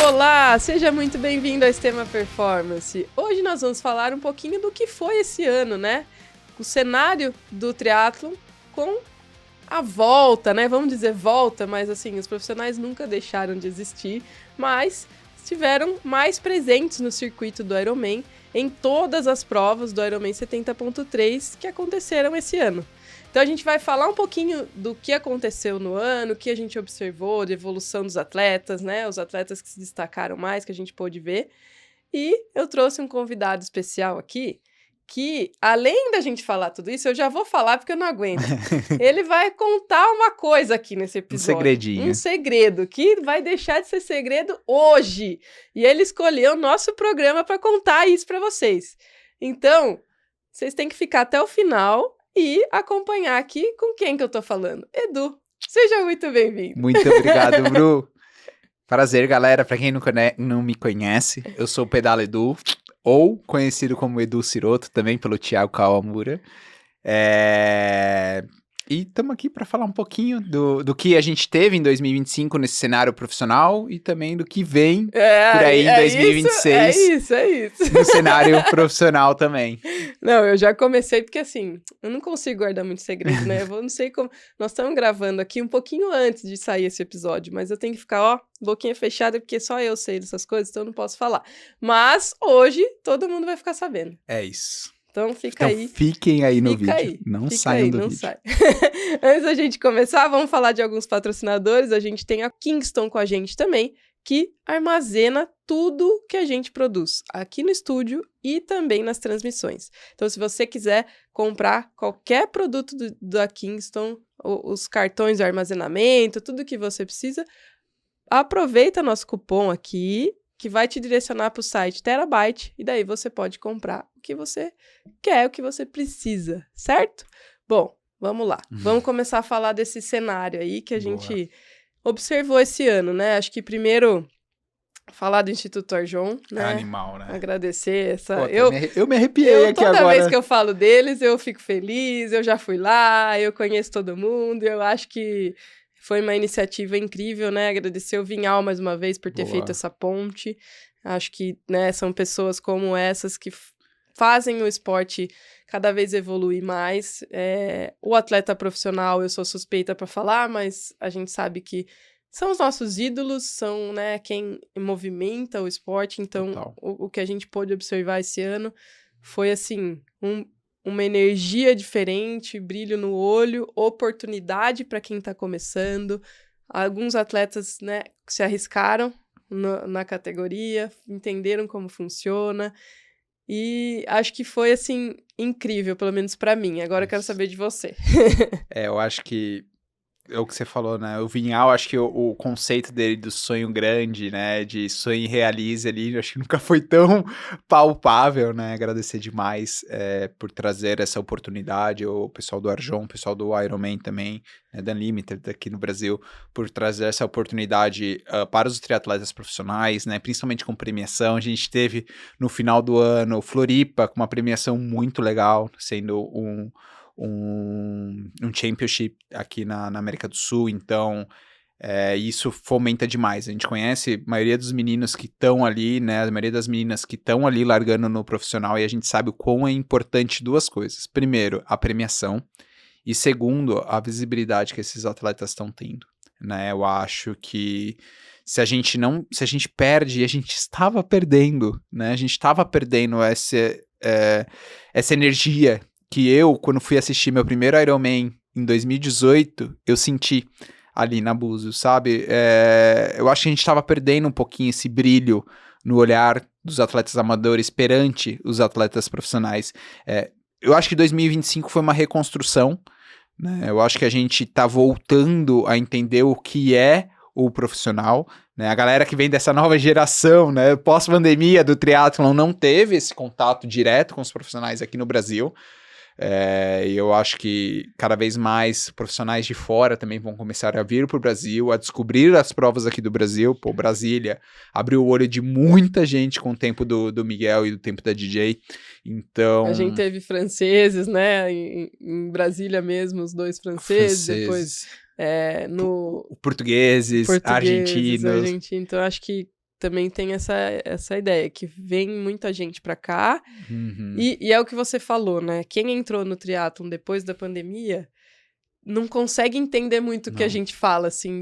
Olá, seja muito bem-vindo ao Extrema Performance. Hoje nós vamos falar um pouquinho do que foi esse ano, né? O cenário do triatlon com a volta, né? Vamos dizer volta, mas assim, os profissionais nunca deixaram de existir, mas estiveram mais presentes no circuito do Ironman em todas as provas do Ironman 70.3 que aconteceram esse ano. Então a gente vai falar um pouquinho do que aconteceu no ano, o que a gente observou de evolução dos atletas, né? Os atletas que se destacaram mais, que a gente pôde ver. E eu trouxe um convidado especial aqui, que além da gente falar tudo isso, eu já vou falar porque eu não aguento. Ele vai contar uma coisa aqui nesse episódio. Um segredinho. Um segredo, que vai deixar de ser segredo hoje. E ele escolheu o nosso programa para contar isso para vocês. Então, vocês têm que ficar até o final e acompanhar aqui com quem que eu tô falando. Edu, seja muito bem-vindo. Muito obrigado, Bru. Prazer, galera. Pra quem não me conhece, eu sou o Pedala Edu, ou conhecido como Edu Ciroto, também pelo Thiago Kawamura. E estamos aqui para falar um pouquinho do que a gente teve em 2025 nesse cenário profissional e também do que vem por aí em 2026. É isso. No cenário profissional também. Não, eu já comecei porque assim, eu não consigo guardar muito segredo, né? Eu não sei como... Nós estamos gravando aqui um pouquinho antes de sair esse episódio, mas eu tenho que ficar, ó, boquinha fechada, porque só eu sei dessas coisas, então eu não posso falar. Mas hoje todo mundo vai ficar sabendo. É isso. Então fica aí. Fiquem aí no vídeo. Aí. Não saiam do vídeo. Sai. Antes da gente começar, vamos falar de alguns patrocinadores. A gente tem a Kingston com a gente também, que armazena tudo que a gente produz aqui no estúdio e também nas transmissões. Então, se você quiser comprar qualquer produto da Kingston, os cartões de armazenamento, tudo que você precisa, aproveita nosso cupom aqui, que vai te direcionar para o site Terabyte, e daí você pode comprar o que você quer, o que você precisa, certo? Bom, vamos lá. Vamos começar a falar desse cenário aí que a gente observou esse ano, né? Acho que primeiro falar do Instituto Arjon, né? É animal, né? Agradecer essa... Pô, eu me arrepiei aqui agora. Toda vez que eu falo deles, eu fico feliz, eu já fui lá, eu conheço todo mundo, eu acho que foi uma iniciativa incrível, né? Agradecer o Vinhal mais uma vez por ter feito essa ponte. Acho que, né, são pessoas como essas que fazem o esporte cada vez evoluir mais. O atleta profissional, eu sou suspeita para falar, mas a gente sabe que são os nossos ídolos, são, né, quem movimenta o esporte. Então, o que a gente pôde observar esse ano foi, assim, uma energia diferente, brilho no olho, oportunidade para quem está começando. Alguns atletas, né, se arriscaram na categoria, entenderam como funciona. E acho que foi, assim, incrível, pelo menos para mim. Agora eu quero saber de você. Eu acho que é o que você falou, né? O Vinhal, acho que o conceito dele do sonho grande, né? De sonho e realize ali, acho que nunca foi tão palpável, né? Agradecer demais por trazer essa oportunidade, o pessoal do Arjon, o pessoal do Ironman também, né, da Unlimited aqui no Brasil, por trazer essa oportunidade para os triatletas profissionais, né? Principalmente com premiação. A gente teve no final do ano Floripa com uma premiação muito legal, sendo um championship aqui na América do Sul, então isso fomenta demais. A gente conhece a maioria dos meninos que estão ali, né, a maioria das meninas que estão ali largando no profissional, e a gente sabe o quão é importante duas coisas. Primeiro, a premiação, e segundo, a visibilidade que esses atletas estão tendo, né? Eu acho que se a gente perde, e a gente estava perdendo, né, a gente estava perdendo essa energia que eu, quando fui assistir meu primeiro Ironman em 2018, eu senti ali na Búzios, sabe? Eu acho que a gente estava perdendo um pouquinho esse brilho no olhar dos atletas amadores perante os atletas profissionais. Eu acho que 2025 foi uma reconstrução, né? Eu acho que a gente está voltando a entender o que é o profissional, né? A galera que vem dessa nova geração, né, pós-pandemia do triatlon, não teve esse contato direto com os profissionais aqui no Brasil. E eu acho que cada vez mais profissionais de fora também vão começar a vir para o Brasil, a descobrir as provas aqui do Brasil. Pô, Brasília abriu o olho de muita gente com o tempo do Miguel e do tempo da DJ. Então... A gente teve franceses, né? Em Brasília mesmo, os dois franceses. Depois portugueses, argentinos. Então, acho que também tem essa ideia, que vem muita gente pra cá, e é o que você falou, né? Quem entrou no triatlon depois da pandemia não consegue entender muito o que a gente fala, assim,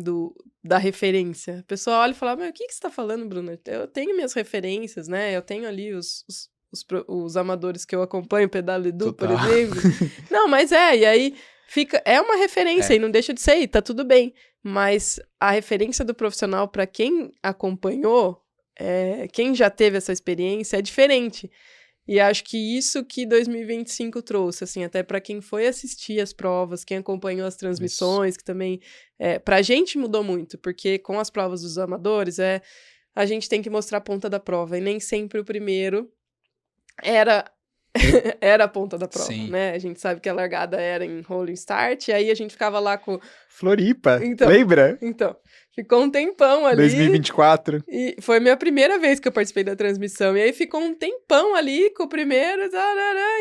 da referência. A pessoa olha e fala, mas o que você tá falando, Bruna? Eu tenho minhas referências, né? Eu tenho ali os amadores que eu acompanho, Pedal Edu, por exemplo. Não, mas e aí é uma referência e não deixa de ser, e tá tudo bem. Mas a referência do profissional para quem acompanhou, quem já teve essa experiência, é diferente. E acho que isso que 2025 trouxe, assim, até para quem foi assistir as provas, quem acompanhou as transmissões, que também, pra gente mudou muito, porque com as provas dos amadores, a gente tem que mostrar a ponta da prova, e nem sempre o primeiro era a ponta da prova, né? A gente sabe que a largada era em rolling start, e aí a gente ficava lá com... Floripa, lembra? Então, ficou um tempão ali. 2024. E foi minha primeira vez que eu participei da transmissão, e aí ficou um tempão ali com o primeiro...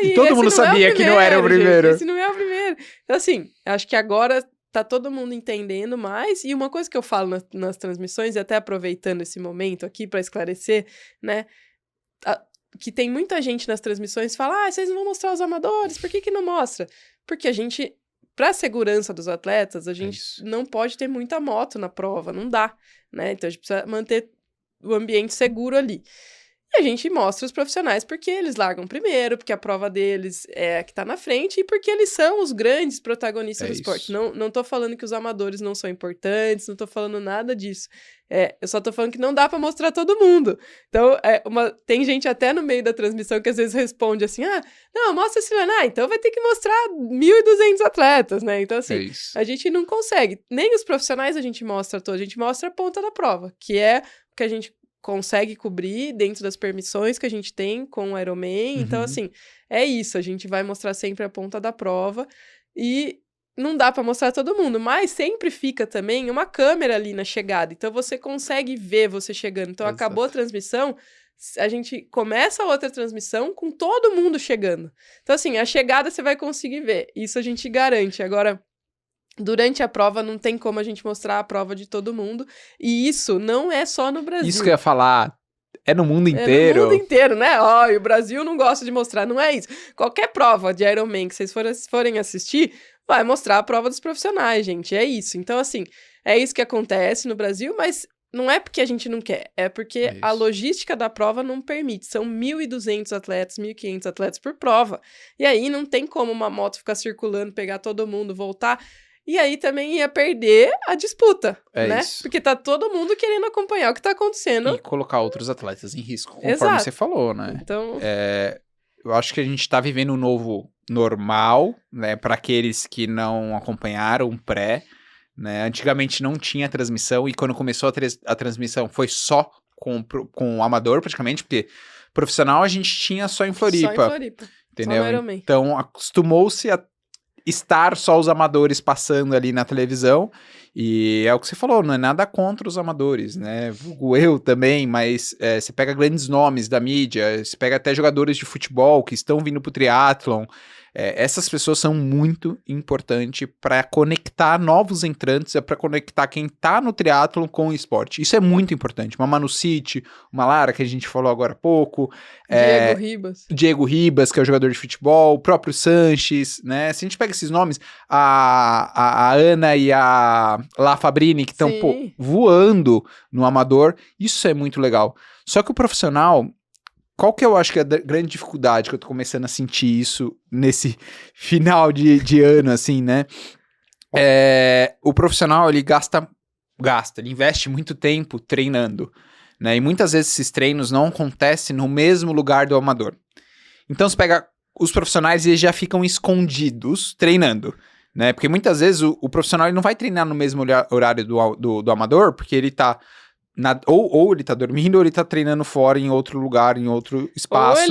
E todo mundo sabia que não era o primeiro. Gente, esse não é o primeiro. Então, assim, acho que agora tá todo mundo entendendo mais, e uma coisa que eu falo nas transmissões, e até aproveitando esse momento aqui para esclarecer, né... que tem muita gente nas transmissões que fala, vocês não vão mostrar os amadores, por que não mostra? Porque a gente, pra segurança dos atletas, a gente não pode ter muita moto na prova, não dá, né? Então a gente precisa manter o ambiente seguro ali. E a gente mostra os profissionais porque eles largam primeiro, porque a prova deles é a que tá na frente e porque eles são os grandes protagonistas do esporte. Não tô falando que os amadores não são importantes, não tô falando nada disso. Eu só tô falando que não dá pra mostrar todo mundo. Então, tem gente até no meio da transmissão que às vezes responde assim, não, mostra esse então vai ter que mostrar 1.200 atletas, né? Então, assim, a gente não consegue. Nem os profissionais a gente mostra todos, a gente mostra a ponta da prova, que é o que a gente consegue cobrir dentro das permissões que a gente tem com o Ironman. Então, assim, é isso. A gente vai mostrar sempre a ponta da prova e não dá pra mostrar todo mundo, mas sempre fica também uma câmera ali na chegada. Então, você consegue ver você chegando. Então, acabou a transmissão, a gente começa a outra transmissão com todo mundo chegando. Então, assim, a chegada você vai conseguir ver. Isso a gente garante. Agora... durante a prova, não tem como a gente mostrar a prova de todo mundo. E isso não é só no Brasil. Isso que eu ia falar. É no mundo inteiro. É no mundo inteiro, né? E o Brasil não gosta de mostrar. Não é isso. Qualquer prova de Ironman que vocês forem assistir, vai mostrar a prova dos profissionais, gente. É isso. Então, assim, é isso que acontece no Brasil, mas não é porque a gente não quer. É porque a logística da prova não permite. São 1.200 atletas, 1.500 atletas por prova. E aí não tem como uma moto ficar circulando, pegar todo mundo, voltar... E aí também ia perder a disputa, né? Isso. Porque tá todo mundo querendo acompanhar o que tá acontecendo. E colocar outros atletas em risco, conforme você falou, né? Então... eu acho que a gente tá vivendo um novo normal, né? Para aqueles que não acompanharam o pré, né? Antigamente não tinha transmissão e quando começou a transmissão foi só com o amador, praticamente, porque profissional a gente tinha só em Floripa. Só em Floripa. Entendeu? Só no Ironman. Então acostumou-se a estar só os amadores passando ali na televisão, e é o que você falou, não é nada contra os amadores, né, eu também, mas você pega grandes nomes da mídia, você pega até jogadores de futebol que estão vindo pro triatlon, essas pessoas são muito importantes para conectar novos entrantes, para conectar quem tá no triatlon com o esporte. Isso é muito importante. Uma Manu City, uma Lara, que a gente falou agora há pouco. Diego Ribas, que é o jogador de futebol, o próprio Sanches, né? Se a gente pega esses nomes, a Ana e a La Fabrini, que estão voando no amador, isso é muito legal. Só que o profissional... Qual que eu acho que é a grande dificuldade que eu tô começando a sentir isso nesse final de ano, assim, né? O profissional, ele ele investe muito tempo treinando, né? E muitas vezes esses treinos não acontecem no mesmo lugar do amador. Então, você pega os profissionais e eles já ficam escondidos treinando, né? Porque muitas vezes o profissional ele não vai treinar no mesmo horário do amador, porque ele tá... Ou ele tá dormindo, ou ele tá treinando fora em outro lugar, em outro espaço.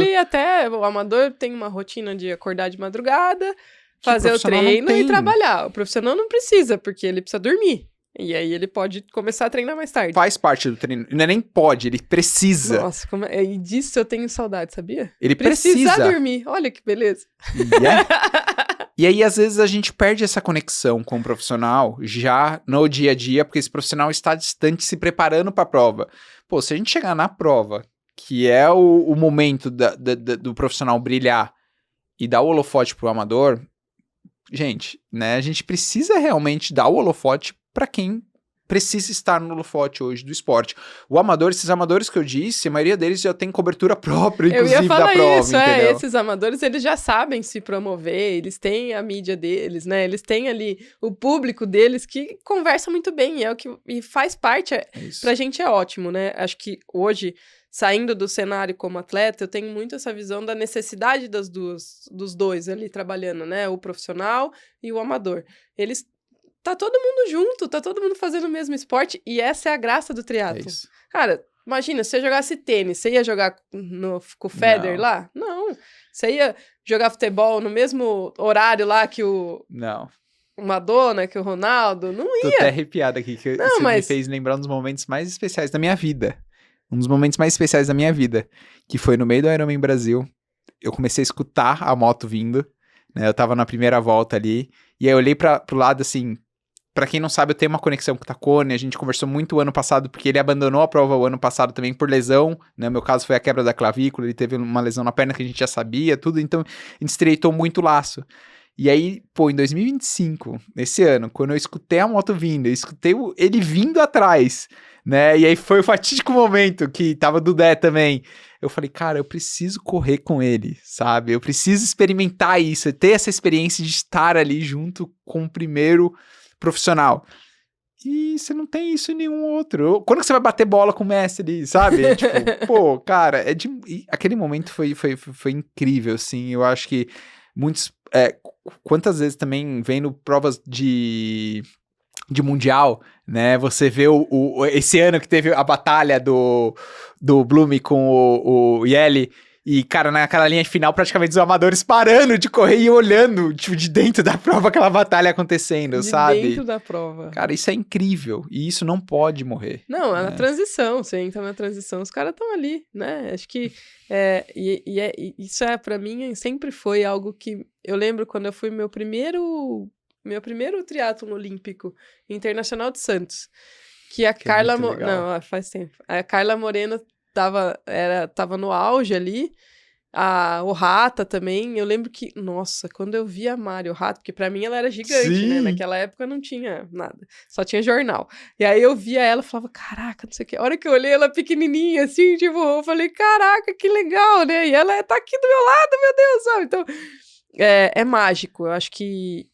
Ou o amador tem uma rotina de acordar de madrugada, fazer o treino e trabalhar. O profissional não precisa, porque ele precisa dormir. E aí ele pode começar a treinar mais tarde. Faz parte do treino. Não é nem pode, ele precisa. Nossa, e disso eu tenho saudade, sabia? Ele precisa dormir. Olha que beleza. E aí, às vezes, a gente perde essa conexão com o profissional já no dia a dia, porque esse profissional está distante se preparando para a prova. Pô, se a gente chegar na prova, que é o momento do profissional brilhar e dar o holofote pro amador, gente, né, a gente precisa realmente dar o holofote para quem precisa estar no holofote hoje do esporte. O amador, esses amadores que eu disse, a maioria deles já tem cobertura própria, inclusive, da prova, isso, entendeu? Esses amadores, eles já sabem se promover, eles têm a mídia deles, né? Eles têm ali o público deles que conversa muito bem, e faz parte, pra gente é ótimo, né? Acho que hoje, saindo do cenário como atleta, eu tenho muito essa visão da necessidade dos dois ali trabalhando, né? O profissional e o amador. Tá todo mundo junto, tá todo mundo fazendo o mesmo esporte, e essa é a graça do triatlo. Cara, imagina, se você jogasse tênis, você ia jogar com o Federer lá? Não. Você ia jogar futebol no mesmo horário lá que o Madonna, que o Ronaldo? Não ia. Tô até arrepiado aqui, que você me fez lembrar um dos momentos mais especiais da minha vida. Um dos momentos mais especiais da minha vida, que foi no meio do Ironman Brasil. Eu comecei a escutar a moto vindo, né? Eu tava na primeira volta ali, e aí eu olhei pro lado assim. Pra quem não sabe, eu tenho uma conexão com o Taccone, a gente conversou muito o ano passado, porque ele abandonou a prova o ano passado também por lesão, né, no meu caso foi a quebra da clavícula, ele teve uma lesão na perna que a gente já sabia, tudo, então a gente estreitou muito o laço. E aí, pô, em 2025, nesse ano, quando eu escutei a moto vindo, eu escutei ele vindo atrás, né, e aí foi o fatídico momento que tava do Dé também, eu falei, cara, eu preciso correr com ele, sabe, eu preciso experimentar isso, ter essa experiência de estar ali junto com o primeiro profissional. E você não tem isso em nenhum outro. Quando que você vai bater bola com o mestre, sabe? Tipo, pô, cara, aquele momento foi incrível, assim. Eu acho que muitos... quantas vezes também vendo provas de mundial, né? Você vê esse ano que teve a batalha do Blume com o Yeli. E, cara, naquela linha final, praticamente os amadores parando de correr e olhando, tipo, de dentro da prova, aquela batalha acontecendo, sabe? De dentro da prova. Cara, isso é incrível. E isso não pode morrer. Não, é na transição. Você entra na transição, os caras estão ali, né? Acho que isso pra mim, sempre foi algo que... Eu lembro quando eu fui meu primeiro triatlon olímpico internacional de Santos. Que a Carla... Não, faz tempo. A Carla Moreno tava no auge ali, o Rata também, eu lembro que, nossa, quando eu vi a Mari, o Rata, porque pra mim ela era gigante, né, naquela época não tinha nada, só tinha jornal, e aí eu via ela e falava, caraca, não sei o que, a hora que eu olhei ela pequenininha, assim, tipo, eu falei, caraca, que legal, né, e ela tá aqui do meu lado, meu Deus, sabe, então, é mágico, eu acho que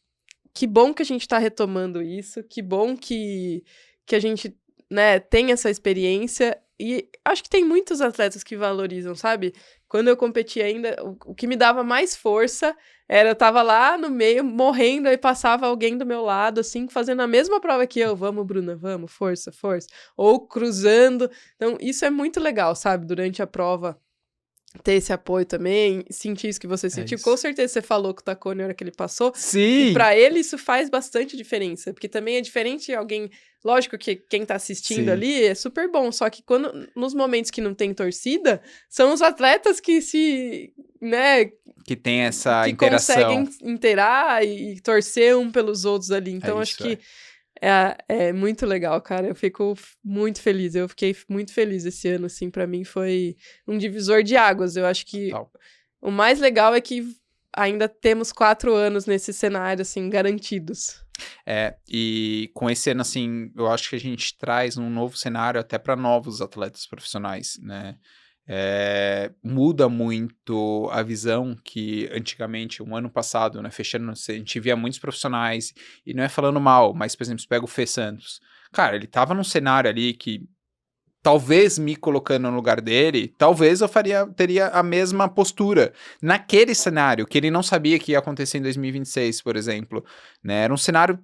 bom que a gente tá retomando isso, que bom que a gente, né, tem essa experiência. E acho que tem muitos atletas que valorizam, sabe? Quando eu competi ainda, o que me dava mais força era eu tava lá no meio, morrendo, aí passava alguém do meu lado, assim, fazendo a mesma prova que eu. Vamos, Bruna, vamos, força, força. Ou cruzando. Então, isso é muito legal, sabe? Durante a prova, ter esse apoio também, sentir isso que você sentiu. Isso. Com certeza você falou com o Taccone na hora que ele passou. Sim! E pra ele isso faz bastante diferença, porque também é diferente alguém... Lógico que quem tá assistindo ali é super bom, só que nos momentos que não tem torcida, são os atletas que né... Que tem essa que interação. conseguem interar e torcer um pelos outros ali. Então, acho que é muito legal, cara. Eu fico muito feliz. Eu fiquei muito feliz esse ano, assim. Pra mim foi um divisor de águas. Eu acho que o mais legal é que ainda temos 4 anos nesse cenário, assim, garantidos. E com esse ano, assim, eu acho que a gente traz um novo cenário até para novos atletas profissionais, né? Muda muito a visão que antigamente, um ano passado, né, fechando, a gente via muitos profissionais, e não é falando mal, mas, por exemplo, você pega o Fê Santos. Cara, ele tava num cenário ali que, talvez me colocando no lugar dele, talvez eu teria a mesma postura naquele cenário, que ele não sabia que ia acontecer em 2026, por exemplo, né? Era um cenário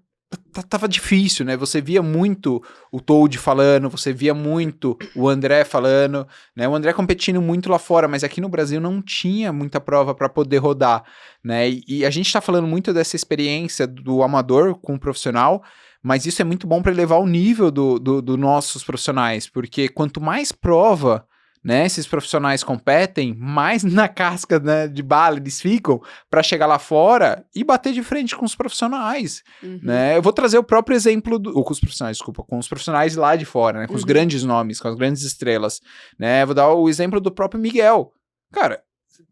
tava difícil, né? Você via muito o Toad falando, você via muito o André falando, né? O André competindo muito lá fora, mas aqui no Brasil não tinha muita prova para poder rodar, né? E a gente tá falando muito dessa experiência do amador com o profissional, mas isso é muito bom para elevar o nível dos nossos profissionais, porque quanto mais prova, né? Esses profissionais competem, mais na casca, né, de bala eles ficam para chegar lá fora e bater de frente com os profissionais, né? Eu vou trazer o próprio exemplo com os profissionais, desculpa, com os profissionais lá de fora, né? Com os grandes nomes, com as grandes estrelas, né? Vou dar o exemplo do próprio Miguel. Cara,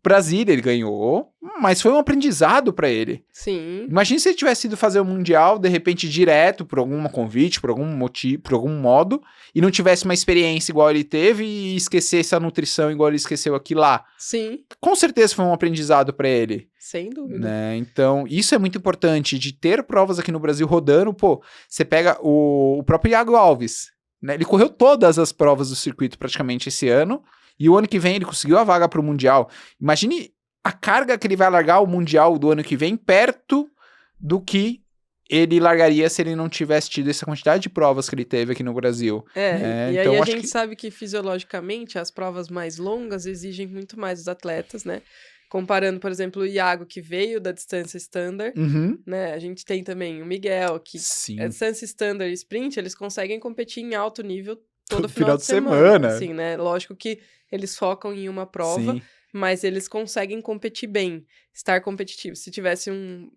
Brasília ele ganhou, mas foi um aprendizado para ele. Sim. Imagina se ele tivesse ido fazer o Mundial, de repente, direto, por algum convite, por algum motivo, por algum modo, e não tivesse uma experiência igual ele teve e esquecesse a nutrição igual ele esqueceu aqui lá. Sim. Com certeza foi um aprendizado para ele. Sem dúvida. Né? Então, isso é muito importante, de ter provas aqui no Brasil rodando. Pô, você pega o próprio Iago Alves, né? Ele correu todas as provas do circuito praticamente esse ano, e o ano que vem ele conseguiu a vaga para o Mundial. Imagine a carga que ele vai largar o Mundial do ano que vem perto do que ele largaria se ele não tivesse tido essa quantidade de provas que ele teve aqui no Brasil. E então, aí a gente sabe que fisiologicamente as provas mais longas exigem muito mais dos atletas, né? Comparando, por exemplo, o Iago, que veio da distância standard, né? A gente tem também o Miguel, que a distância standard e sprint, eles conseguem competir em alto nível todo final de semana. Assim, né? Lógico que eles focam em uma prova, mas eles conseguem competir bem, estar competitivos. Se tivesse um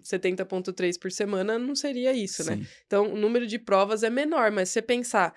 70.3 por semana, não seria isso, né? Então, o número de provas é menor, mas se você pensar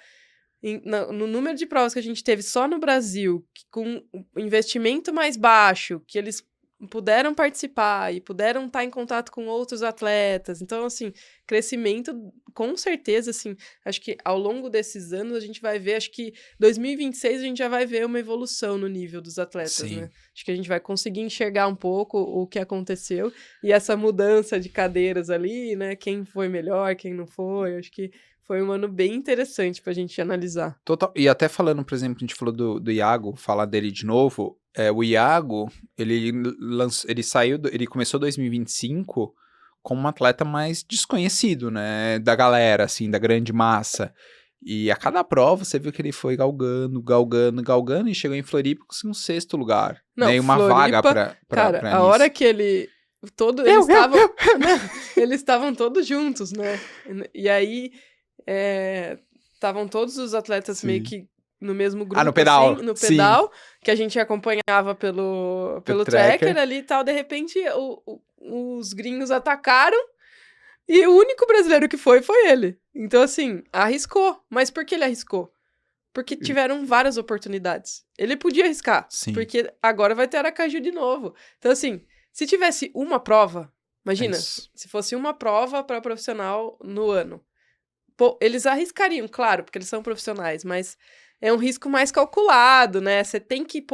no número de provas que a gente teve só no Brasil, com investimento mais baixo, que eles puderam participar e puderam estar em contato com outros atletas. Então, assim, crescimento, com certeza, assim, acho que ao longo desses anos a gente vai ver, acho que 2026 a gente já vai ver uma evolução no nível dos atletas, né? Acho que a gente vai conseguir enxergar um pouco o que aconteceu e essa mudança de cadeiras ali, né? Quem foi melhor, quem não foi, acho que foi um ano bem interessante pra gente analisar. Total. E até falando, por exemplo, a gente falou do Iago, falar dele de novo, o Iago, ele começou 2025 como um atleta mais desconhecido, né, da galera, assim, da grande massa. E a cada prova você viu que ele foi galgando, e chegou em Floripa com um 6º lugar. Não, né, e uma Floripa, vaga cara, pra a hora que ele... Eles estavam todos juntos, né? E aí, estavam todos os atletas meio que no mesmo grupo, no pedal. Assim, no pedal, que a gente acompanhava pelo tracker ali e tal. De repente, os gringos atacaram e o único brasileiro que foi ele. Então, assim, arriscou. Mas por que ele arriscou? Porque tiveram várias oportunidades. Ele podia arriscar, porque agora vai ter Aracaju de novo. Então, assim, se tivesse uma prova, imagina, se fosse uma prova para profissional no ano, pô, eles arriscariam, claro, porque eles são profissionais, mas é um risco mais calculado, né? Você tem que,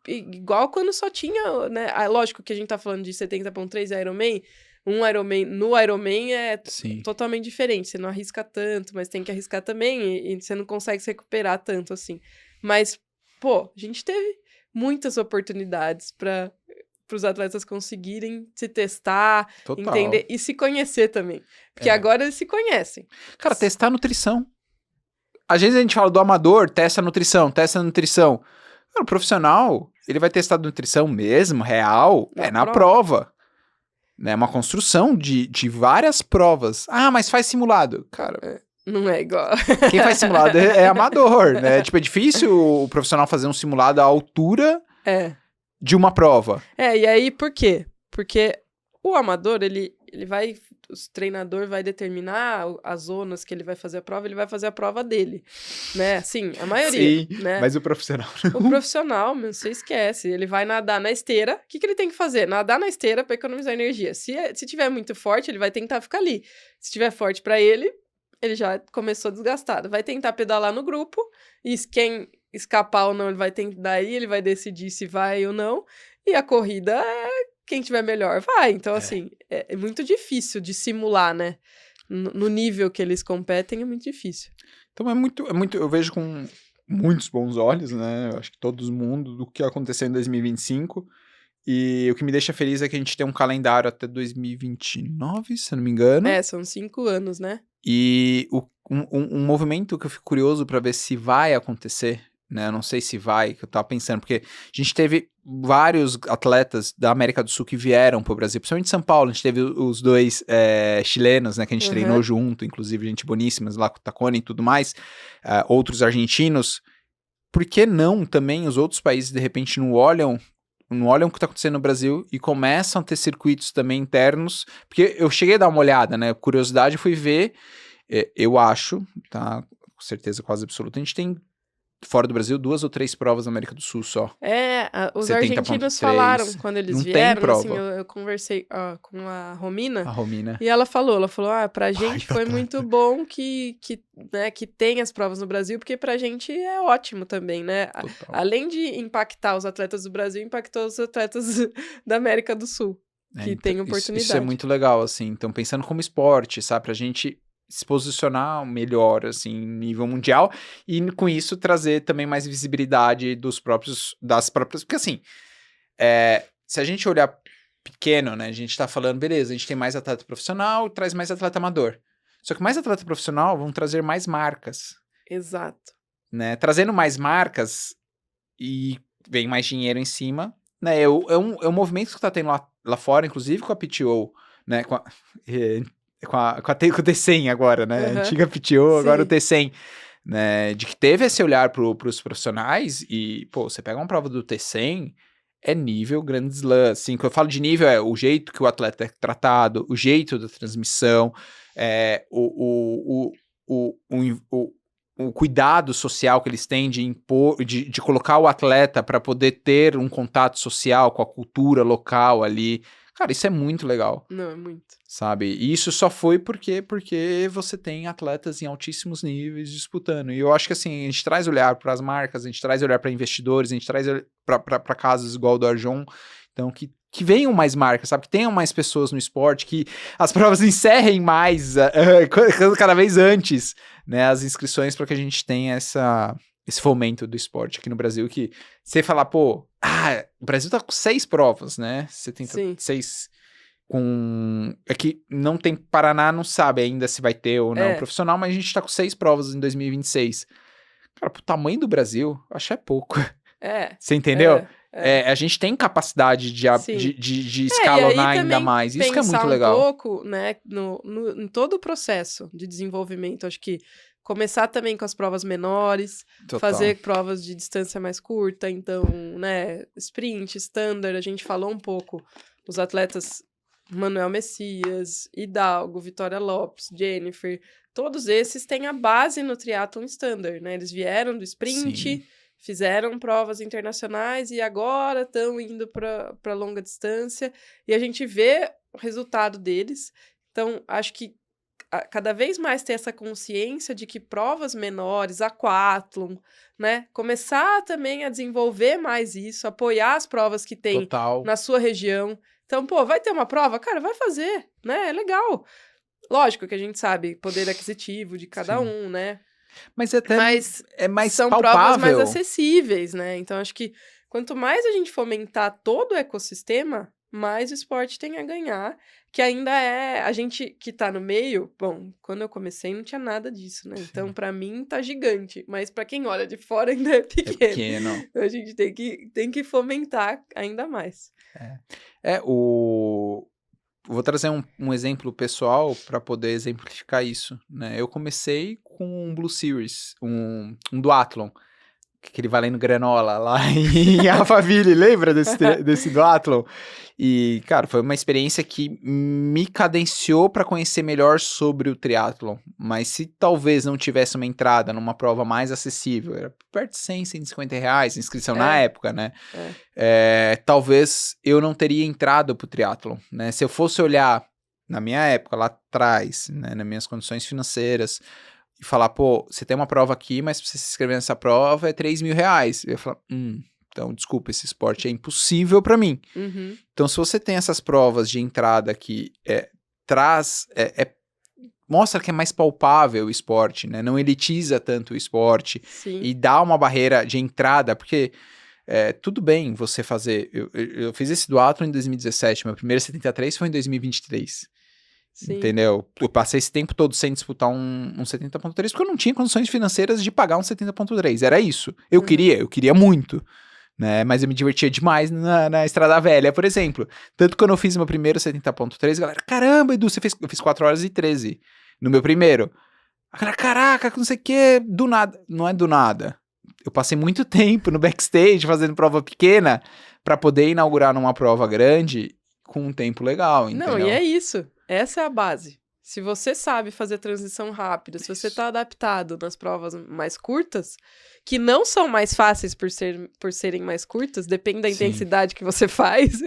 igual quando só tinha, né? Lógico que a gente tá falando de 70.3 Ironman, no Ironman é totalmente diferente, você não arrisca tanto, mas tem que arriscar também, e você não consegue se recuperar tanto assim. Mas, pô, a gente teve muitas oportunidades para os atletas conseguirem se testar, entender e se conhecer também. Porque agora eles se conhecem. Cara, testar a nutrição. Às vezes a gente fala do amador, testa a nutrição. Cara, o profissional, ele vai testar a nutrição mesmo, real, na prova. É uma construção de várias provas. Ah, mas faz simulado. Cara, não é igual. Quem faz simulado é amador, né? Tipo, é difícil o profissional fazer um simulado à altura de uma prova. E aí por quê? Porque o amador, o treinador vai determinar as zonas que ele vai fazer a prova, ele vai fazer a prova dele, né? Sim, a maioria. Né? Mas o profissional não. O profissional, você esquece, ele vai nadar na esteira. O que ele tem que fazer? Nadar na esteira para economizar energia. Se tiver muito forte, ele vai tentar ficar ali. Se tiver forte para ele já começou desgastado. Vai tentar pedalar no grupo, e quem escapar ou não, daí ele vai decidir se vai ou não, e a corrida quem tiver melhor vai. Então, assim, é muito difícil de simular, né? No nível que eles competem, é muito difícil. Então, é muito, eu vejo com muitos bons olhos, né? Eu acho que todo mundo, do que aconteceu em 2025. E o que me deixa feliz é que a gente tem um calendário até 2029, se eu não me engano. São 5 anos, né? E um movimento que eu fico curioso para ver se vai acontecer, né? Eu não sei se vai, que eu tava pensando, porque a gente teve vários atletas da América do Sul que vieram pro Brasil, principalmente de São Paulo. A gente teve os dois chilenos, né, que a gente treinou junto, inclusive gente boníssimas lá com o Tacone e tudo mais, outros argentinos. por que não também os outros países, de repente, não olham o que está acontecendo no Brasil e começam a ter circuitos também internos? Porque eu cheguei a dar uma olhada, né? Curiosidade, fui ver, eu acho, tá? Com certeza quase absoluta, a gente tem fora do Brasil 2 ou 3 provas na América do Sul só. Os 70.3. argentinos falaram quando eles Não tem vieram, prova. assim, eu conversei com a Romina, A Romina. e ela falou, pra gente foi muito bom que tem as provas no Brasil, porque pra gente é ótimo também, né? Total. Além de impactar os atletas do Brasil, impactou os atletas da América do Sul, que tem oportunidade. Isso é muito legal, assim, então pensando como esporte, sabe, pra gente se posicionar melhor, assim, em nível mundial, e com isso trazer também mais visibilidade das próprias, porque assim, se a gente olhar pequeno, né, a gente tá falando, beleza, a gente tem mais atleta profissional, traz mais atleta amador, só que mais atleta profissional vão trazer mais marcas. Exato. Né, trazendo mais marcas e vem mais dinheiro em cima, né, é um movimento que tá tendo lá fora, inclusive com a PTO, né, com o T100 agora, né? Uhum. Antiga PTO, agora o Sim. T100, né? De que teve esse olhar pros profissionais e, pô, você pega uma prova do T100, é nível Grand Slam, assim, quando eu falo de nível, é o jeito que o atleta é tratado, o jeito da transmissão, o cuidado social que eles têm de impor, de colocar o atleta para poder ter um contato social com a cultura local ali. Cara, isso é muito legal. Não, é muito. Sabe? E isso só foi porque você tem atletas em altíssimos níveis disputando. E eu acho que assim, a gente traz olhar para as marcas, a gente traz olhar para investidores, a gente traz para casos igual o do Arjon. Então, que venham mais marcas, sabe? Que tenham mais pessoas no esporte, que as provas encerrem mais, cada vez antes, né? As inscrições para que a gente tenha esse fomento do esporte aqui no Brasil, que você falar, pô, o Brasil tá com 6 provas, né? Você tem 6 com... É que não tem Paraná, não sabe ainda se vai ter ou não profissional, mas a gente tá com 6 provas em 2026. Cara, pro tamanho do Brasil, eu acho que é pouco. Você entendeu? A gente tem capacidade de escalonar ainda mais. Isso que é muito legal. Um pouco, né, em todo o processo de desenvolvimento, acho que começar também com as provas menores, fazer provas de distância mais curta, então, né, sprint, standard, a gente falou um pouco, os atletas Manuel Messias, Hidalgo, Vitória Lopes, Jennifer, todos esses têm a base no triatlon standard, né, eles vieram do sprint, Sim. Fizeram provas internacionais e agora estão indo para longa distância, e a gente vê o resultado deles, então acho que cada vez mais ter essa consciência de que provas menores, aquatlon, né, começar também a desenvolver mais isso, apoiar as provas que tem na sua região. Então, pô, vai ter uma prova? Cara, vai fazer, né, é legal. Lógico que a gente sabe poder aquisitivo de cada um, né. Mas é mais são palpável. Provas mais acessíveis, né, então acho que quanto mais a gente fomentar todo o ecossistema, mais o esporte tem a ganhar, que ainda a gente que tá no meio, bom, quando eu comecei não tinha nada disso, né, então pra mim tá gigante, mas pra quem olha de fora ainda é pequeno. Então a gente tem que fomentar ainda mais. Vou trazer um exemplo pessoal para poder exemplificar isso, né, eu comecei com um Blue Series, um duatlon, aquele valendo granola lá em Alphaville, lembra desse duatlon? E, cara, foi uma experiência que me cadenciou para conhecer melhor sobre o triatlon, mas se talvez não tivesse uma entrada numa prova mais acessível, era perto de 100, 150 reais a inscrição na época, né? Talvez eu não teria entrado pro triatlon, né? Se eu fosse olhar na minha época, lá atrás, né, nas minhas condições financeiras, e falar, pô, você tem uma prova aqui, mas pra você se inscrever nessa prova é 3 mil reais. Eu ia falar, então, desculpa, esse esporte é impossível pra mim. Uhum. Então, se você tem essas provas de entrada que mostra que é mais palpável o esporte, né? Não elitiza tanto o esporte. Sim. E dá uma barreira de entrada, porque tudo bem você fazer... Eu fiz esse duatlon em 2017, meu primeiro 73 foi em 2023. Sim. Entendeu? Eu passei esse tempo todo sem disputar um 70.3 porque eu não tinha condições financeiras de pagar um 70.3, era isso. Eu queria muito, né? Mas eu me divertia demais na Estrada Velha, por exemplo. Tanto que quando eu fiz meu primeiro 70.3, a galera, caramba, Edu, eu fiz 4 horas e 13 no meu primeiro. A galera, caraca, não sei o que, do nada. Não é do nada. eu passei muito tempo no backstage fazendo prova pequena para poder inaugurar numa prova grande com um tempo legal, entendeu? Não, e é isso. Essa é a base. Se você sabe fazer transição rápida, se você está adaptado nas provas mais curtas, que não são mais fáceis por serem mais curtas, depende da intensidade que você faz.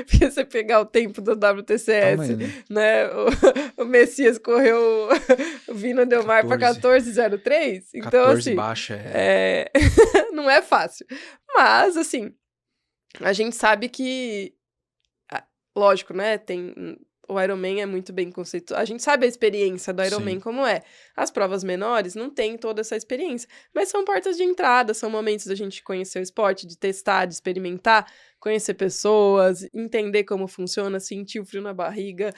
Porque você pegar o tempo do WTCS, né? O Messias correu o Vino Del Mar para 14:03. Então, 14 assim, baixa não é fácil. Mas, assim, a gente sabe que, lógico, né? O Ironman é muito bem conceituado. A gente sabe a experiência do Ironman como é. As provas menores não têm toda essa experiência. Mas são portas de entrada, são momentos da gente conhecer o esporte, de testar, de experimentar, conhecer pessoas, entender como funciona, sentir o frio na barriga,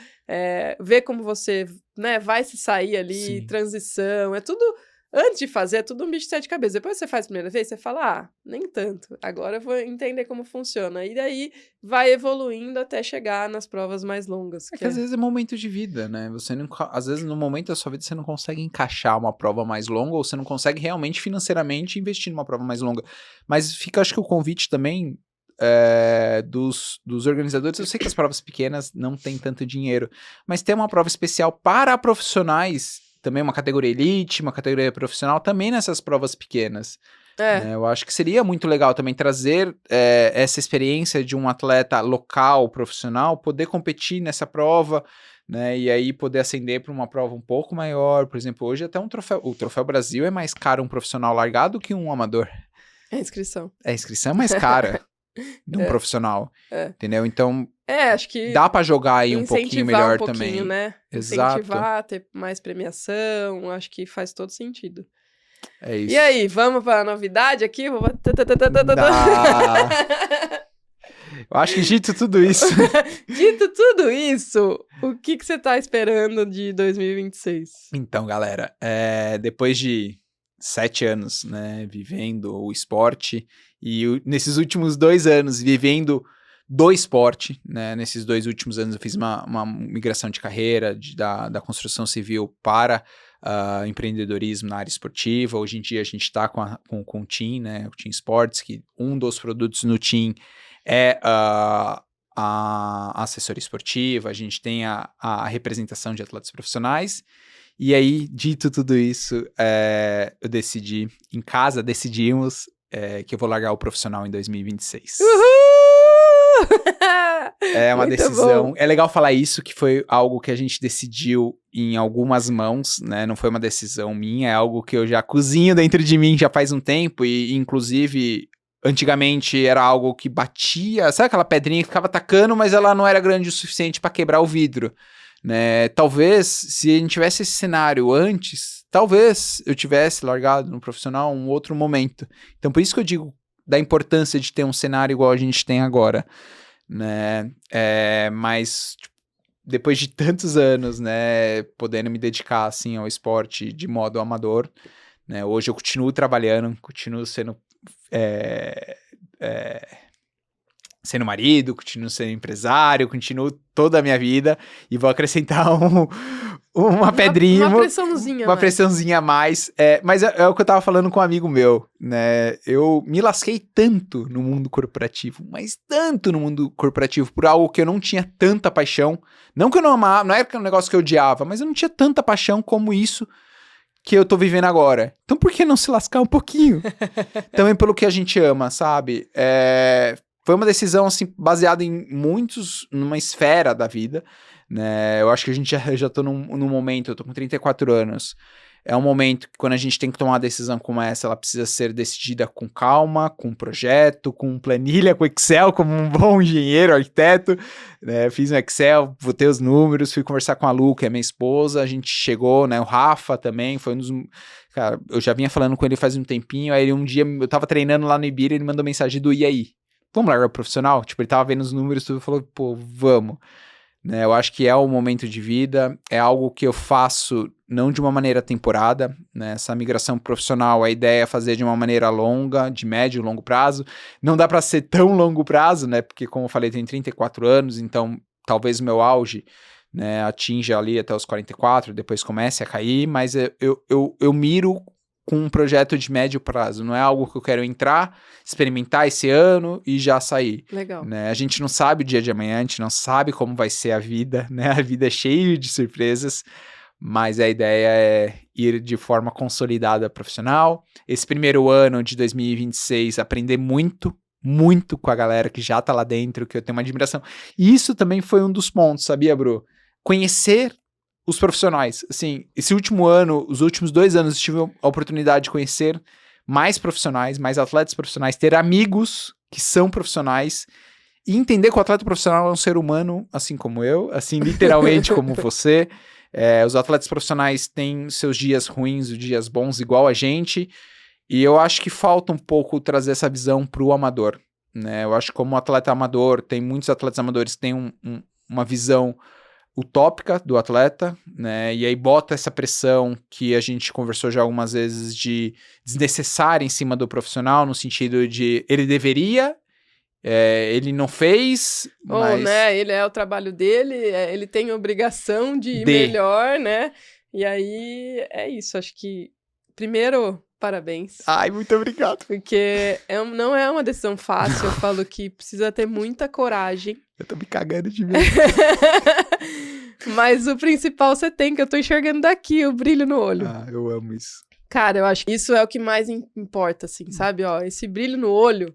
ver como você, né, vai se sair ali, transição, é tudo... Antes de fazer, é tudo um bicho de sete cabeças. Depois você faz a primeira vez, você fala, nem tanto. Agora eu vou entender como funciona. E daí vai evoluindo até chegar nas provas mais longas. Que às vezes é momento de vida, né? Você não, às vezes no momento da sua vida você não consegue encaixar uma prova mais longa ou você não consegue realmente financeiramente investir numa prova mais longa. Mas fica, acho que o convite também dos organizadores. Eu sei que as provas pequenas não têm tanto dinheiro, mas tem uma prova especial para profissionais, também uma categoria elite, uma categoria profissional, também nessas provas pequenas. Né? Eu acho que seria muito legal também trazer essa experiência de um atleta local, profissional, poder competir nessa prova, né? E aí poder ascender para uma prova um pouco maior. Por exemplo, hoje até o Troféu Brasil é mais caro um profissional largado que um amador. A inscrição. A inscrição é mais cara de um profissional, entendeu? Então... acho que dá pra jogar aí um pouquinho melhor também. Né? Exato. Incentivar, ter mais premiação, acho que faz todo sentido. É isso. E aí, vamos pra novidade aqui? Eu acho que dito tudo isso... o que você tá esperando de 2026? Então, galera, depois de 7 anos, né, vivendo o esporte e nesses últimos 2 anos vivendo do esporte, né? Nesses 2 últimos anos eu fiz uma migração de carreira da construção civil para empreendedorismo na área esportiva. Hoje em dia a gente está com o Team, né? O Team Sports, que um dos produtos no Team é a assessoria esportiva, a gente tem a representação de atletas profissionais. E aí, dito tudo isso, eu decidi, em casa decidimos que eu vou largar o profissional em 2026. Uhul! É uma Muito decisão. bom. É legal falar isso, que foi algo que a gente decidiu em algumas mãos, né? Não foi uma decisão minha, é algo que eu já cozinho dentro de mim já faz um tempo. E, inclusive, antigamente era algo que batia, sabe aquela pedrinha que ficava atacando, mas ela não era grande o suficiente para quebrar o vidro, né? Talvez, se a gente tivesse esse cenário antes, talvez eu tivesse largado no profissional um outro momento. Então, por isso que eu digo da importância de ter um cenário igual a gente tem agora, né? Mas tipo, depois de tantos anos, né, podendo me dedicar assim ao esporte de modo amador, né? Hoje eu continuo trabalhando, continuo sendo sendo marido, continuo sendo empresário, continuo toda a minha vida e vou acrescentar uma pedrinha. Uma pressãozinha. Uma pressãozinha a mais. Mas é o que eu tava falando com um amigo meu, né? Eu me lasquei tanto no mundo corporativo, mas tanto no mundo corporativo, por algo que eu não tinha tanta paixão. Não que eu não amava, não era um negócio que eu odiava, mas eu não tinha tanta paixão como isso que eu tô vivendo agora. Então por que não se lascar um pouquinho? Também pelo que a gente ama, sabe? Foi uma decisão, assim, baseada em numa esfera da vida, né? Eu acho que a gente já tô num momento, eu tô com 34 anos, é um momento que quando a gente tem que tomar uma decisão como essa, ela precisa ser decidida com calma, com projeto, com planilha, com Excel, como um bom engenheiro, arquiteto, né? Fiz um Excel, botei os números, fui conversar com a Lu, que é minha esposa, a gente chegou, né? O Rafa também, foi um dos... Cara, eu já vinha falando com ele faz um tempinho, aí um dia eu tava treinando lá no Ibira, ele mandou mensagem do "e aí? Vamos largar o profissional?" Tipo, ele tava vendo os números tudo e falou, pô, vamos. Né, eu acho que é um momento de vida, é algo que eu faço não de uma maneira temporada, né? Essa migração profissional, a ideia é fazer de uma maneira longa, de médio e longo prazo. Não dá para ser tão longo prazo, né? Porque, como eu falei, tem 34 anos, então talvez o meu auge, né, atinja ali até os 44, depois comece a cair, mas eu miro com um projeto de médio prazo. Não é algo que eu quero entrar, experimentar esse ano e já sair. Legal. Né? A gente não sabe o dia de amanhã, a gente não sabe como vai ser a vida, né? A vida é cheia de surpresas, mas a ideia é ir de forma consolidada profissional. Esse primeiro ano de 2026, aprender muito com a galera que já tá lá dentro, que eu tenho uma admiração. E isso também foi um dos pontos, sabia, Bru? Conhecer os profissionais. Assim, esse último ano, os últimos 2 anos, eu tive a oportunidade de conhecer mais profissionais, mais atletas profissionais, ter amigos que são profissionais e entender que o atleta profissional é um ser humano, assim como eu, assim, literalmente como você. Os atletas profissionais têm seus dias ruins, os dias bons, igual a gente, e eu acho que falta um pouco trazer essa visão pro amador, né? Eu acho que como atleta amador, tem muitos atletas amadores que têm uma visão utópica do atleta, né, e aí bota essa pressão que a gente conversou já algumas vezes de desnecessária em cima do profissional, no sentido de ele deveria, ele não fez, mas... né, ele é o trabalho dele, ele tem a obrigação de ir melhor, né, e aí é isso, acho que, primeiro, parabéns. Ai, muito obrigado. Porque não é uma decisão fácil, eu falo que precisa ter muita coragem. Eu tô me cagando de medo. Mas o principal você tem, que eu tô enxergando daqui, o brilho no olho. Ah, eu amo isso. Cara, eu acho que isso é o que mais importa, assim, sabe? Ó, esse brilho no olho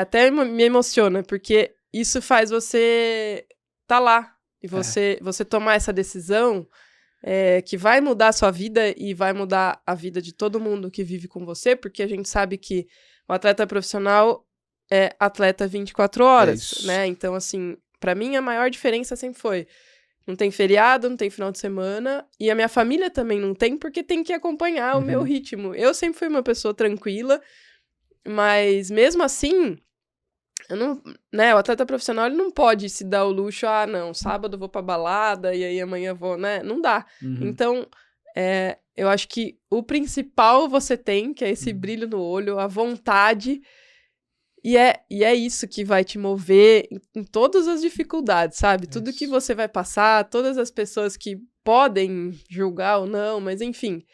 até me emociona, porque isso faz você tá lá. E você tomar essa decisão que vai mudar a sua vida e vai mudar a vida de todo mundo que vive com você, porque a gente sabe que o atleta profissional é atleta 24 horas, né? Então, assim, pra mim a maior diferença sempre foi: não tem feriado, não tem final de semana, e a minha família também não tem, porque tem que acompanhar o meu ritmo. Eu sempre fui uma pessoa tranquila, mas mesmo assim, o atleta profissional ele não pode se dar o luxo, não, sábado eu vou pra balada e aí amanhã eu vou, né? Não dá. Então, eu acho que o principal você tem, que é esse brilho no olho, a vontade. E é isso que vai te mover em todas as dificuldades, sabe? Tudo que você vai passar, todas as pessoas que podem julgar ou não, mas enfim,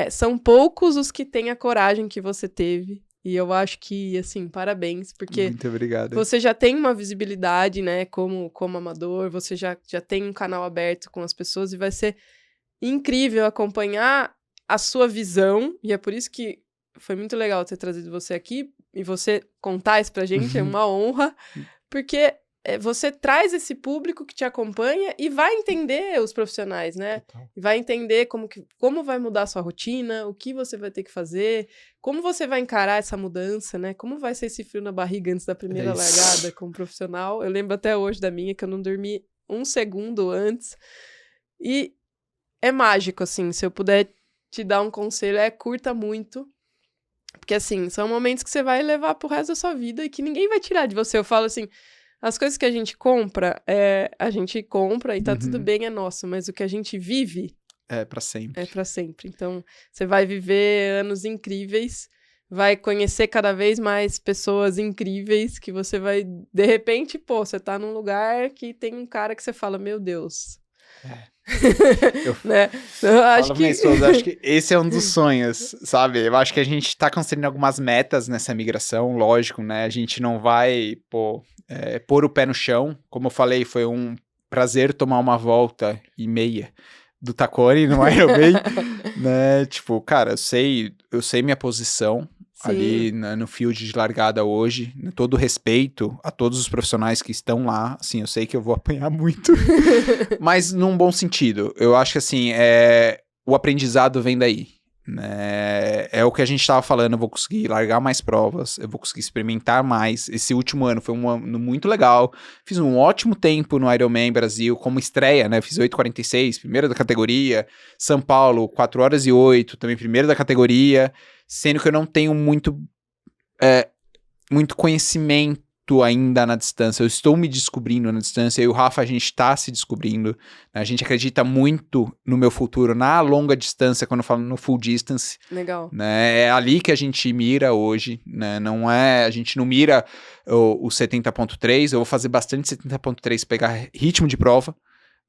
são poucos os que têm a coragem que você teve. E eu acho que, assim, parabéns, porque muito obrigado. Você já tem uma visibilidade, né, como amador, você já tem um canal aberto com as pessoas e vai ser incrível acompanhar a sua visão, e é por isso que foi muito legal ter trazido você aqui, e você contar isso pra gente, é uma honra, porque você traz esse público que te acompanha e vai entender os profissionais, né? Total. Vai entender como vai mudar a sua rotina, o que você vai ter que fazer, como você vai encarar essa mudança, né? Como vai ser esse frio na barriga antes da primeira largada como profissional. Eu lembro até hoje da minha, que eu não dormi um segundo antes. E é mágico, assim, se eu puder te dar um conselho, curta muito. Porque, assim, são momentos que você vai levar pro resto da sua vida e que ninguém vai tirar de você. Eu falo assim, as coisas que a gente compra e tá tudo bem, é nosso. Mas o que a gente vive... É pra sempre. É pra sempre. Então, você vai viver anos incríveis, vai conhecer cada vez mais pessoas incríveis, que você vai... De repente, você tá num lugar que tem um cara que você fala, meu Deus... né? Eu acho que esse é um dos sonhos, sabe? Eu acho que a gente tá construindo algumas metas nessa migração, lógico, né? A gente não vai pôr o pé no chão. Como eu falei, foi um prazer tomar uma volta e meia do Taconi no Ironman, né? Tipo, cara, eu sei minha posição. Sim. Ali no field de largada hoje, todo respeito a todos os profissionais que estão lá, assim, eu sei que eu vou apanhar muito, mas num bom sentido. Eu acho que, assim, o aprendizado vem daí, né? É o que a gente estava falando, eu vou conseguir largar mais provas, eu vou conseguir experimentar mais. Esse último ano foi um ano muito legal, fiz um ótimo tempo no Ironman Brasil, como estreia, né? Fiz 8:46, primeiro da categoria, São Paulo, 4:08, também primeiro da categoria, sendo que eu não tenho muito conhecimento ainda na distância, eu estou me descobrindo na distância, eu e o Rafa, a gente está se descobrindo, né? A gente acredita muito no meu futuro, na longa distância, quando eu falo no full distance. Legal. Né? É ali que a gente mira hoje, né? A gente não mira o 70.3, eu vou fazer bastante 70.3, pegar ritmo de prova,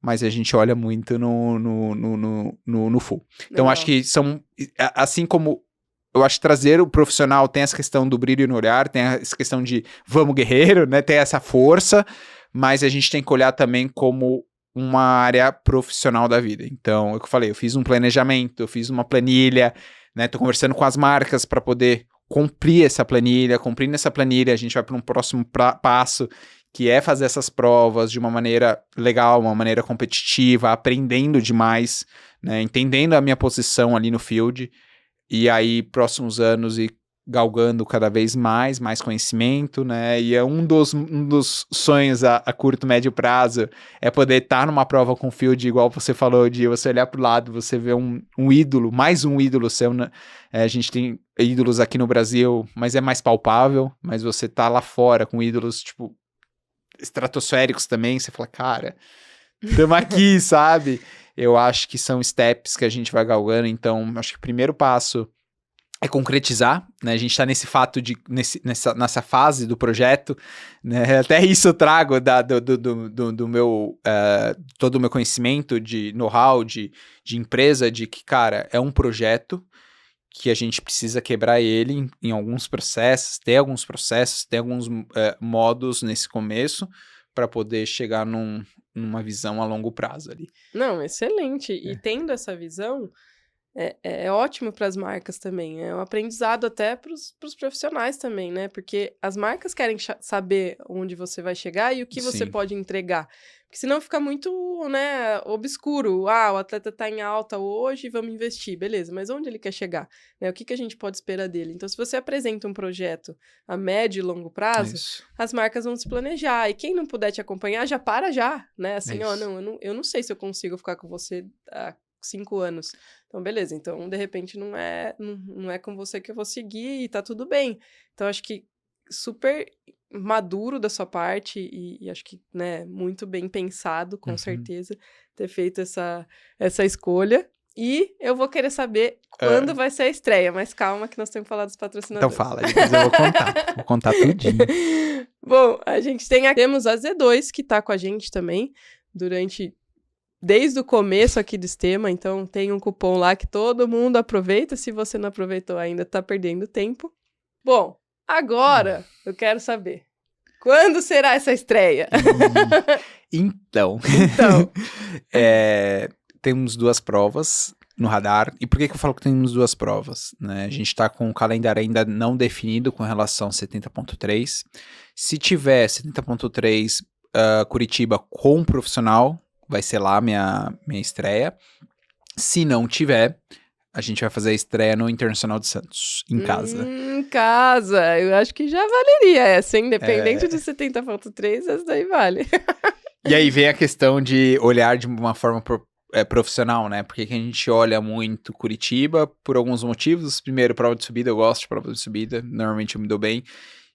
mas a gente olha muito no full. Então, Legal. acho que são, assim como eu acho que trazer o profissional tem essa questão do brilho no olhar, tem essa questão de vamos guerreiro, né? Tem essa força, mas a gente tem que olhar também como uma área profissional da vida. Então, é o que eu falei, eu fiz um planejamento, eu fiz uma planilha, né? Tô conversando com as marcas para poder cumprir essa planilha. Cumprindo essa planilha, a gente vai para um próximo passo, que é fazer essas provas de uma maneira legal, uma maneira competitiva, aprendendo demais, né? Entendendo a minha posição ali no field. E aí, próximos anos, ir galgando cada vez mais conhecimento, né? E é um dos sonhos a curto, médio prazo é poder estar numa prova com field, igual você falou, de você olhar pro lado, você vê um ídolo, mais um ídolo seu, né? A gente tem ídolos aqui no Brasil, mas é mais palpável, mas você tá lá fora com ídolos, tipo, estratosféricos também, você fala, cara, tamo aqui, sabe? Eu acho que são steps que a gente vai galgando, então acho que o primeiro passo é concretizar, né? A gente está nesse fato de, nessa fase do projeto, né? Até isso eu trago do meu, todo o meu conhecimento de know-how, de empresa, de que, cara, é um projeto que a gente precisa quebrar ele em alguns processos, ter alguns modos nesse começo para poder chegar numa visão a longo prazo ali. Não, excelente. E tendo essa visão, é ótimo para as marcas também. É um aprendizado até para os profissionais também, né? Porque as marcas querem saber onde você vai chegar e o que você Sim. pode entregar. Porque senão fica muito, né, obscuro. Ah, o atleta tá em alta hoje, vamos investir. Beleza, mas onde ele quer chegar? Né? O que a gente pode esperar dele? Então, se você apresenta um projeto a médio e longo prazo, as marcas vão se planejar. E quem não puder te acompanhar, já para já, né? Assim, eu não sei se eu consigo ficar com você 5 anos. Então, beleza. Então, de repente, não é com você que eu vou seguir e tá tudo bem. Então, acho que super maduro da sua parte e acho que, né, muito bem pensado, com certeza, ter feito essa escolha. E eu vou querer saber quando vai ser a estreia, mas calma que nós temos que falar dos patrocinadores. Então fala, depois eu vou contar. Vou contar tudinho. Bom, a gente temos a Z2, que tá com a gente também, desde o começo aqui do Estema, então tem um cupom lá que todo mundo aproveita. Se você não aproveitou ainda, tá perdendo tempo. Bom, agora eu quero saber, quando será essa estreia? Então. Temos 2 provas no radar. E por que eu falo que temos 2 provas? Né? A gente tá com o calendário ainda não definido com relação a 70.3. Se tiver 70.3 Curitiba com profissional, vai ser lá minha estreia. Se não tiver, a gente vai fazer a estreia no Internacional de Santos, em casa. Em casa. Eu acho que já valeria essa, independente de 70.3, essa daí vale. E aí vem a questão de olhar de uma forma profissional, né? Porque que a gente olha muito Curitiba por alguns motivos. Primeiro, prova de subida, eu gosto de prova de subida, normalmente eu me dou bem.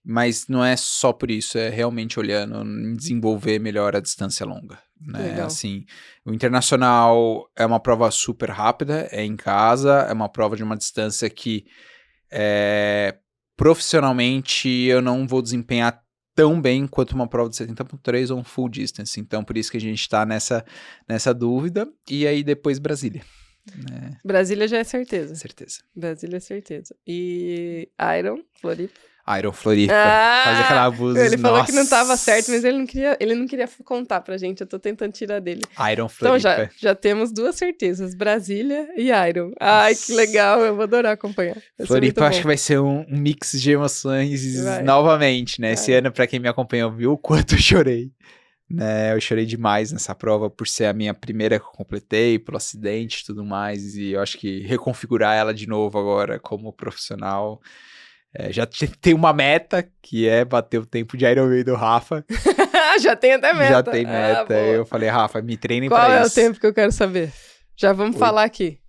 Mas não é só por isso, é realmente olhando em desenvolver melhor a distância longa, né? Legal. Assim, o Internacional é uma prova super rápida, é em casa, é uma prova de uma distância que profissionalmente eu não vou desempenhar tão bem quanto uma prova de 70.3 ou um full distance, então por isso que a gente tá nessa dúvida, e aí depois Brasília. Né? Brasília já é certeza. Certeza. Brasília é certeza. E Iron, Floripa? Iron Floripa. Fazer aquela blusa. Ele falou que não tava certo, mas ele não queria contar pra gente. Eu tô tentando tirar dele. Iron Floripa. Então já temos 2 certezas, Brasília e Iron. Ai, que legal, eu vou adorar acompanhar. Floripa acho que vai ser um mix de emoções novamente, né? Esse ano, pra quem me acompanhou, viu o quanto eu chorei. Né, eu chorei demais nessa prova por ser a minha primeira que eu completei, pelo acidente e tudo mais, e eu acho que reconfigurar ela de novo agora como profissional. Já tem uma meta, que é bater o tempo de Ironman do Rafa. Já tem até meta. Já tem meta. Eu falei, Rafa, me treinem pra isso. Qual é o tempo que eu quero saber? Já vamos falar aqui.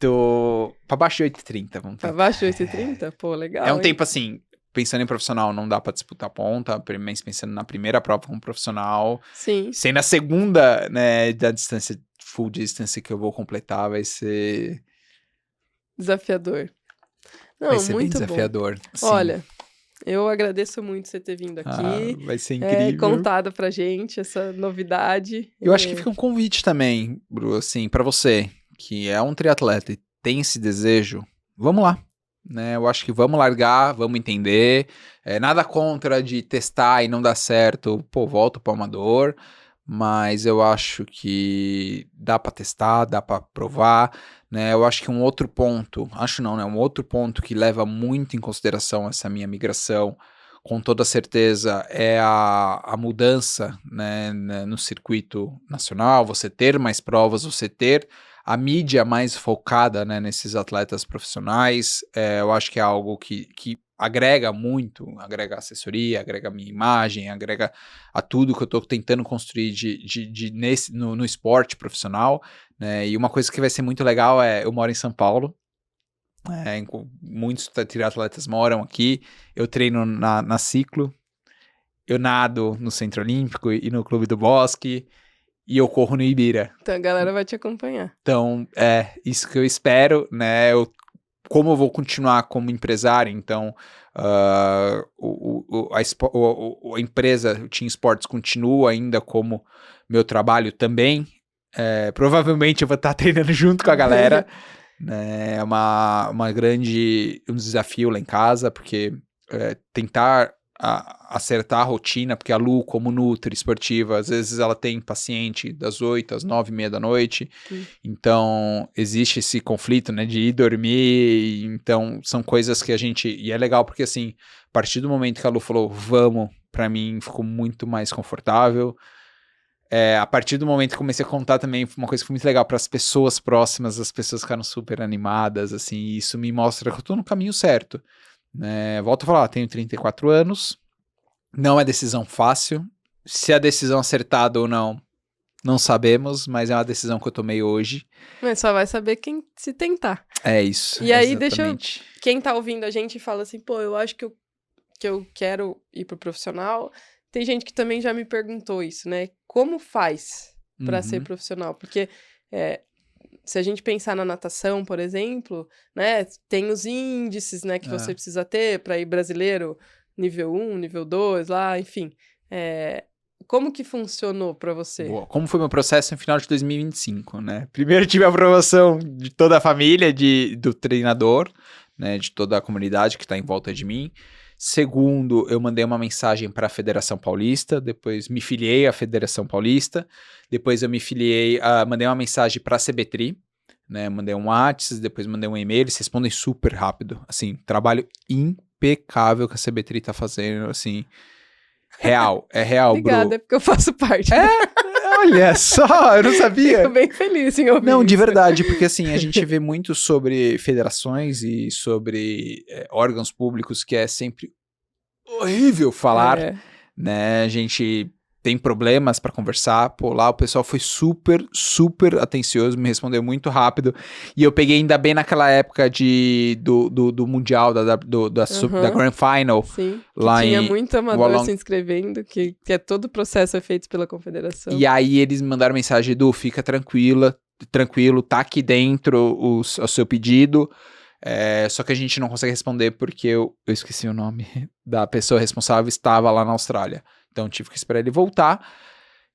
Pra baixo de 8h30. Vamos pra baixo de 8h30? Pô, legal. É um tempo assim, pensando em profissional, não dá pra disputar ponta, mas pensando na primeira prova como profissional. Sim. Sendo a segunda, né, da distância, full distance que eu vou completar, vai ser... desafiador. Não, vai ser muito bem desafiador. Bom. Olha, Eu agradeço muito você ter vindo aqui. Vai ser incrível. Contado pra gente essa novidade. Eu acho que fica um convite também, Bru, assim, pra você, que é um triatleta e tem esse desejo, vamos lá. Né, eu acho que vamos largar, vamos entender, nada contra de testar e não dar certo, pô, volta pro amador, mas eu acho que dá pra testar, dá pra provar, né, eu acho que um outro ponto, um outro ponto que leva muito em consideração essa minha migração, com toda certeza, é a mudança, né, no circuito nacional, você ter mais provas, você ter a mídia mais focada, né, nesses atletas profissionais. Eu acho que é algo que agrega muito, agrega assessoria, agrega a minha imagem, agrega a tudo que eu estou tentando construir no esporte profissional, né, e uma coisa que vai ser muito legal eu moro em São Paulo, muitos triatletas moram aqui, eu treino na Ciclo, eu nado no Centro Olímpico e no Clube do Bosque, e eu corro no Ibira. Então a galera vai te acompanhar. Então, isso que eu espero, né? Como eu vou continuar como empresário, então a empresa, o Team Sports, continua ainda como meu trabalho também. Provavelmente eu vou estar treinando junto com a galera. Né? É um desafio lá em casa, porque tentar acertar a rotina, porque a Lu, como nutri esportiva, às vezes ela tem paciente das 8 às 9h30 da noite, então existe esse conflito, né, de ir dormir, então são coisas que e é legal porque assim, a partir do momento que a Lu falou, vamos, pra mim ficou muito mais confortável. A partir do momento que comecei a contar também, uma coisa que foi muito legal para as pessoas próximas, as pessoas ficaram super animadas, assim, e isso me mostra que eu tô no caminho certo. Volto a falar, tenho 34 anos, não é decisão fácil, se a decisão acertada ou não sabemos, mas é uma decisão que eu tomei hoje. Mas só vai saber quem se tentar. É isso, e aí exatamente. Quem tá ouvindo a gente fala assim, pô, eu acho que eu quero ir pro profissional. Tem gente que também já me perguntou isso, né? Como faz pra ser profissional? Porque se a gente pensar na natação, por exemplo, né, tem os índices, né, que você precisa ter para ir brasileiro, nível 1, nível 2, lá, enfim. Como que funcionou para você? Boa. Como foi meu processo no final de 2025, né? Primeiro tive a aprovação de toda a família, do treinador, né, de toda a comunidade que está em volta de mim. Segundo, eu mandei uma mensagem para a Federação Paulista, depois me filiei à Federação Paulista, depois eu me filiei, mandei uma mensagem para a CBTRI, né, mandei um WhatsApp, depois mandei um e-mail, eles respondem super rápido, assim, trabalho impecável que a CBTRI tá fazendo, assim, real, é real, Obrigada, Bru. É porque eu faço parte. Olha só, eu não sabia. Fico bem feliz em ouvir Não, de isso. verdade, porque assim, a gente vê muito sobre federações e sobre órgãos públicos que é sempre horrível falar, né? A gente tem problemas para conversar, pô, lá o pessoal foi super, super atencioso, me respondeu muito rápido, e eu peguei ainda bem naquela época do Mundial, da Grand Final. Sim, lá que tinha muito amador se inscrevendo, que todo o processo é feito pela confederação. E aí eles me mandaram mensagem, Edu, fica tranquilo, tá aqui dentro o seu pedido, só que a gente não consegue responder porque eu esqueci o nome da pessoa responsável, estava lá na Austrália. Então tive que esperar ele voltar.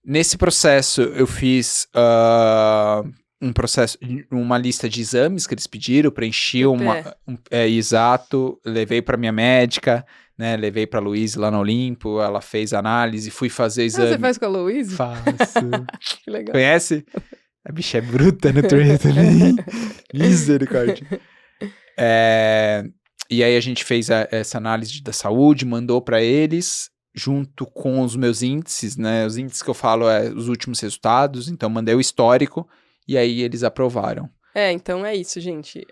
Nesse processo eu fiz uma lista de exames que eles pediram, preenchi exato, levei para minha médica, né, levei pra Luísa lá no Olimpo, ela fez análise, fui fazer exame. Você faz com a Luísa? Faço. Que legal. Conhece? A bicha é bruta no triathlon. Misericórdia. E aí a gente fez essa análise da saúde, mandou pra eles, junto com os meus índices, né? Os índices que eu falo os últimos resultados, então mandei o histórico, e aí eles aprovaram. Então é isso, gente.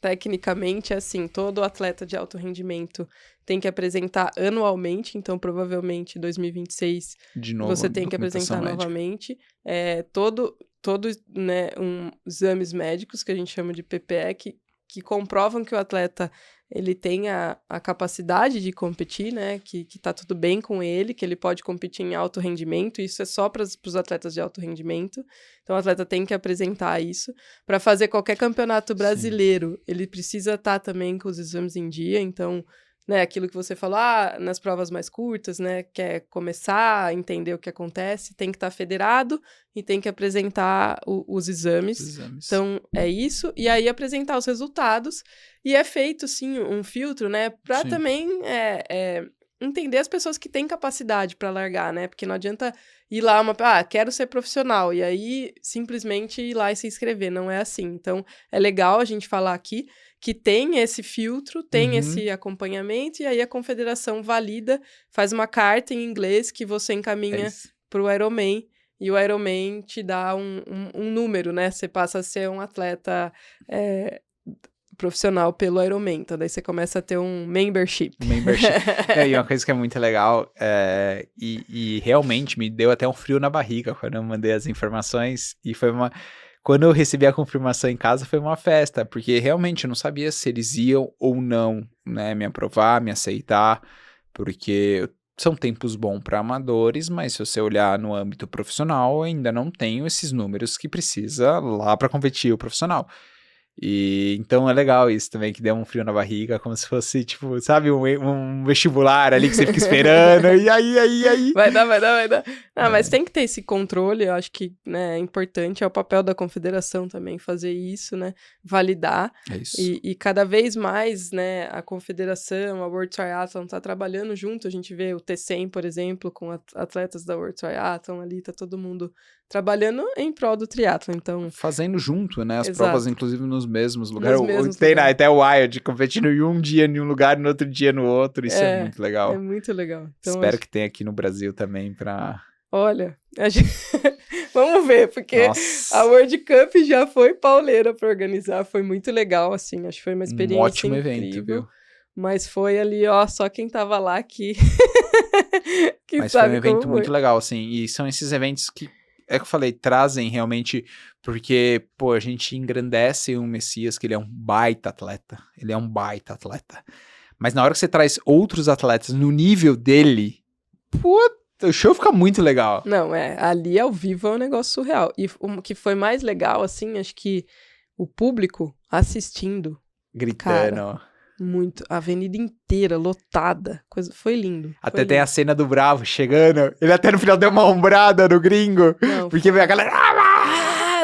Tecnicamente, assim, todo atleta de alto rendimento tem que apresentar anualmente, então provavelmente em 2026 de novo, você tem que apresentar novamente né, exames médicos que a gente chama de PPE, que comprovam que o atleta ele tem a capacidade de competir, né, que tá tudo bem com ele, que ele pode competir em alto rendimento, isso é só para os atletas de alto rendimento, então o atleta tem que apresentar isso. Para fazer qualquer campeonato brasileiro, ele precisa estar também com os exames em dia, então, né, aquilo que você falou, nas provas mais curtas, né, quer começar a entender o que acontece, tem que estar federado e tem que apresentar os exames. Então, é isso. E aí, apresentar os resultados. E é feito, sim, um filtro, né, para também entender as pessoas que têm capacidade para largar, né, porque não adianta ir lá, quero ser profissional, e aí simplesmente ir lá e se inscrever, não é assim. Então, é legal a gente falar aqui que tem esse filtro, tem esse acompanhamento, e aí a confederação valida, faz uma carta em inglês que você encaminha para o Ironman, e o Ironman te dá um número, né? Você passa a ser um atleta profissional pelo Ironman, então daí você começa a ter um membership. E uma coisa que é muito legal, e realmente me deu até um frio na barriga quando eu mandei as informações, e foi quando eu recebi a confirmação em casa, foi uma festa, porque realmente eu não sabia se eles iam ou não, né, me aprovar, me aceitar, porque são tempos bons para amadores, mas se você olhar no âmbito profissional, ainda não tenho esses números que precisa lá para competir o profissional. E então é legal isso também, que deu um frio na barriga, como se fosse, tipo, sabe, um vestibular ali que você fica esperando, e aí... Vai dar. Mas tem que ter esse controle, eu acho que, né, é importante, é o papel da confederação também fazer isso, né, validar. É isso. E cada vez mais, né, a confederação, a World Triathlon tá trabalhando junto, a gente vê o T100, por exemplo, com atletas da World Triathlon ali, tá todo mundo trabalhando em prol do triatlon, então... Fazendo junto, né, as provas, inclusive, nos mesmos lugares. Tem até o Wild, competindo em um dia em um lugar, no outro dia no outro, isso é muito legal. É muito legal. Então, espero que tenha aqui no Brasil também pra... Olha, vamos ver, porque a World Cup já foi pauleira pra organizar, foi muito legal, assim, acho que foi uma experiência ótimo incrível, evento, viu? Mas foi ali, só quem tava lá que mas foi um evento muito legal, assim, e são esses eventos que, é que eu falei, trazem realmente, porque, pô, a gente engrandece o Messias, que ele é um baita atleta, mas na hora que você traz outros atletas no nível dele, puta, o show fica muito legal. Não, ali ao vivo é um negócio surreal, e o que foi mais legal, assim, acho que o público assistindo, gritando, cara, muito, a avenida inteira, lotada, foi lindo. Até tem a cena do Bravo chegando, ele até no final deu uma ombrada no gringo, porque veio a galera...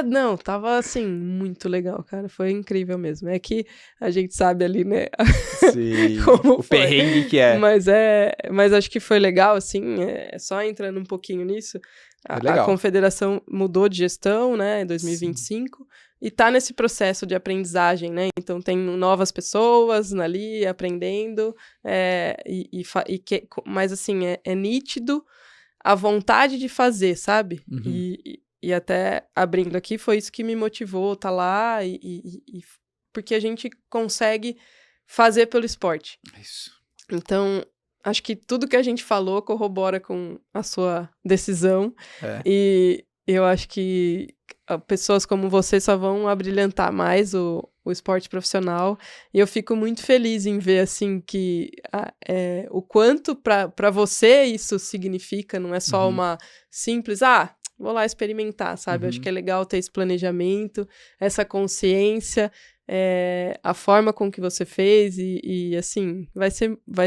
Não, tava assim, muito legal, cara, foi incrível mesmo, é que a gente sabe ali, né, sim, o perrengue que é. Mas acho que foi legal, assim, só entrando um pouquinho nisso, a confederação mudou de gestão, né, em 2025, sim. E tá nesse processo de aprendizagem, né? Então tem novas pessoas ali aprendendo, mas assim, é nítido a vontade de fazer, sabe? Uhum. E até abrindo aqui, foi isso que me motivou, tá lá, porque a gente consegue fazer pelo esporte. Isso. Então, acho que tudo que a gente falou corrobora com a sua decisão, e eu acho que pessoas como você só vão abrilhantar mais o esporte profissional, e eu fico muito feliz em ver, assim, que o quanto para você isso significa, não é só uma simples, vou lá experimentar, sabe? Eu acho que é legal ter esse planejamento, essa consciência, a forma com que você fez e assim, vai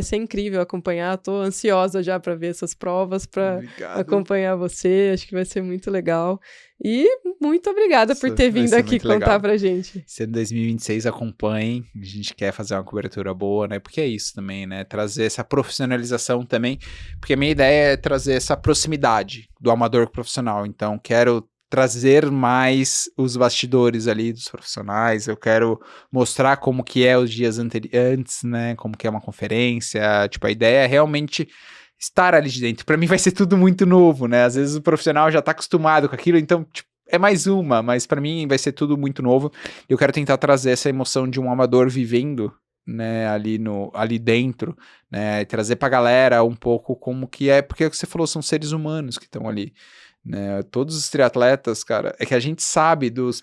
ser incrível acompanhar. Tô ansiosa já para ver essas provas, para acompanhar você, acho que vai ser muito legal. E muito obrigada por ter vindo aqui contar pra gente. Se em 2026 acompanhem, a gente quer fazer uma cobertura boa, né? Porque é isso também, né? Trazer essa profissionalização também, porque a minha ideia é trazer essa proximidade do amador com o profissional. Então, quero trazer mais os bastidores ali dos profissionais, eu quero mostrar como que é os dias antes, né, como que é uma conferência, tipo, a ideia é realmente estar ali de dentro. Pra mim vai ser tudo muito novo, né, às vezes o profissional já tá acostumado com aquilo, então, tipo, é mais uma, mas pra mim vai ser tudo muito novo, eu quero tentar trazer essa emoção de um amador vivendo, né, ali dentro, né, trazer pra galera um pouco como que é, porque é o que você falou, são seres humanos que estão ali, né, todos os triatletas, cara, é que a gente sabe dos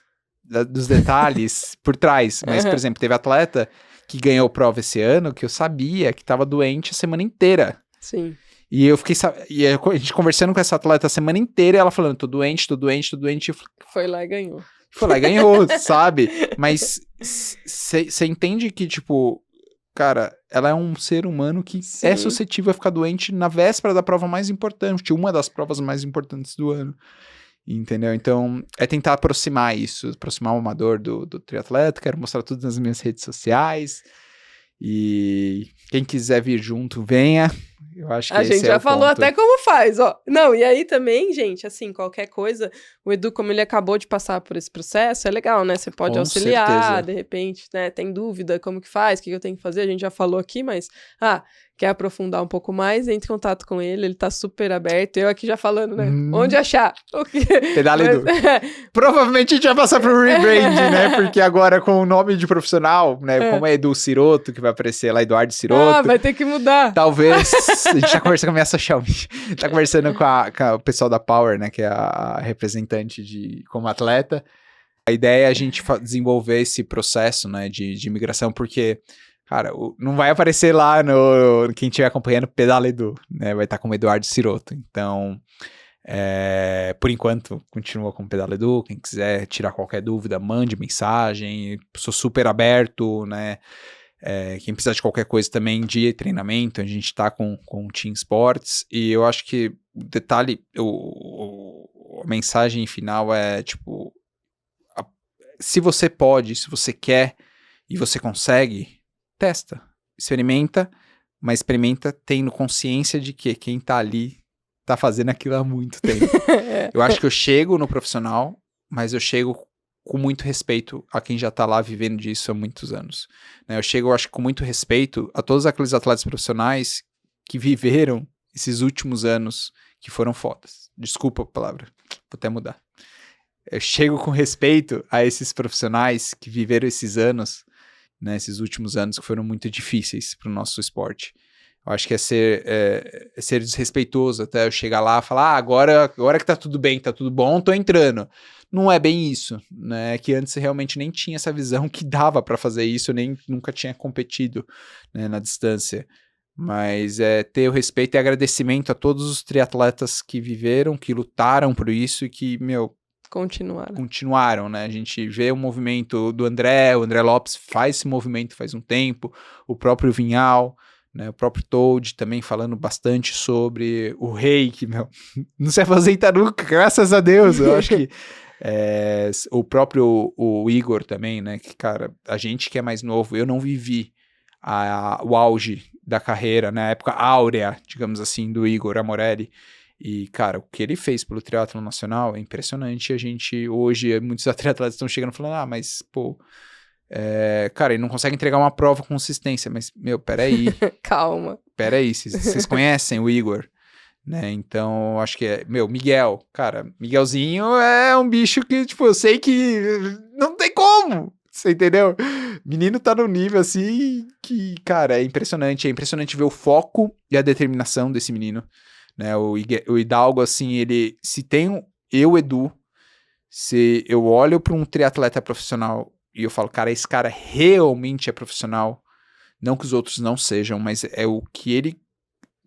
detalhes por trás, mas, por exemplo, teve atleta que ganhou prova esse ano que eu sabia que tava doente a semana inteira. Sim. E eu fiquei, a gente conversando com essa atleta a semana inteira, e ela falando, tô doente, e eu falei, foi lá e ganhou. Foi lá e ganhou, sabe? Mas você entende que, tipo, cara, ela é um ser humano que Sim. é suscetível a ficar doente na véspera da prova mais importante, uma das provas mais importantes do ano. Entendeu? Então, é tentar aproximar isso, aproximar o amador do triatleta. Quero mostrar tudo nas minhas redes sociais. E quem quiser vir junto, venha. Eu acho que A gente já falou até como faz, ó. Não, e aí também, gente, assim, qualquer coisa, o Edu, como ele acabou de passar por esse processo, é legal, né? Você pode Com auxiliar, certeza. de repente, né? Tem dúvida, como que faz, o que eu tenho que fazer, a gente já falou aqui, mas, quer aprofundar um pouco mais, entre em contato com ele tá super aberto. Eu aqui já falando, né? Onde achar? Pedala Edu. Provavelmente a gente vai passar pro rebrand, né? Porque agora com o nome de profissional, né? Como é Edu Ciroto, que vai aparecer lá, Eduardo Ciroto. Vai ter que mudar. Talvez, a gente tá conversando com a minha social media, tá conversando com o pessoal da Power, né? Que é a representante como atleta. A ideia é a gente desenvolver esse processo, né? De migração, porque... Cara, não vai aparecer lá quem estiver acompanhando Pedala Edu, né? Vai estar como Eduardo Ciroto. Então, por enquanto, continua como Pedala Edu. Quem quiser tirar qualquer dúvida, mande mensagem. Sou super aberto, né? Quem precisar de qualquer coisa também de treinamento, a gente tá com o Team Sports. E eu acho que o detalhe, a mensagem final é, tipo, se você pode, se você quer e você consegue... Testa, experimenta, mas experimenta tendo consciência de que quem tá ali tá fazendo aquilo há muito tempo. Eu acho que eu chego no profissional, mas eu chego com muito respeito a quem já tá lá vivendo disso há muitos anos. Eu chego, eu acho, com muito respeito a todos aqueles atletas profissionais que viveram esses últimos anos que foram fodas. Desculpa a palavra, vou até mudar. Eu chego com respeito a esses profissionais que viveram esses anos, né, esses últimos anos que foram muito difíceis para o nosso esporte. Eu acho que é ser desrespeitoso até eu chegar lá e falar, agora que tá tudo bem, tá tudo bom, tô entrando. Não é bem isso, né, que antes realmente nem tinha essa visão que dava para fazer isso, nem nunca tinha competido, né, na distância. Mas ter o respeito e agradecimento a todos os triatletas que viveram, que lutaram por isso e que, continuaram, né? A gente vê o movimento do André, o André Lopes faz esse movimento faz um tempo, o próprio Vinhal, né? O próprio Toad também falando bastante sobre o Rei, que, não se aposenta nunca, graças a Deus. Eu acho que o próprio o Igor também, né? Que, cara, a gente que é mais novo, eu não vivi o auge da carreira, na época áurea, digamos assim, do Igor Amorelli. E, cara, o que ele fez pelo triatlon nacional é impressionante. A gente, hoje, muitos atletas estão chegando falando, mas, pô, cara, ele não consegue entregar uma prova com consistência. Mas, peraí. Calma. Peraí, vocês conhecem o Igor, né? Então, acho que Miguel. Cara, Miguelzinho é um bicho que, tipo, eu sei que não tem como. Você entendeu? Menino tá num nível, assim, que, cara, é impressionante. É impressionante ver o foco e a determinação desse menino. Né, o Hidalgo, assim, ele, se tem Edu, se eu olho para um triatleta profissional e eu falo, cara, esse cara realmente é profissional, não que os outros não sejam, mas é o que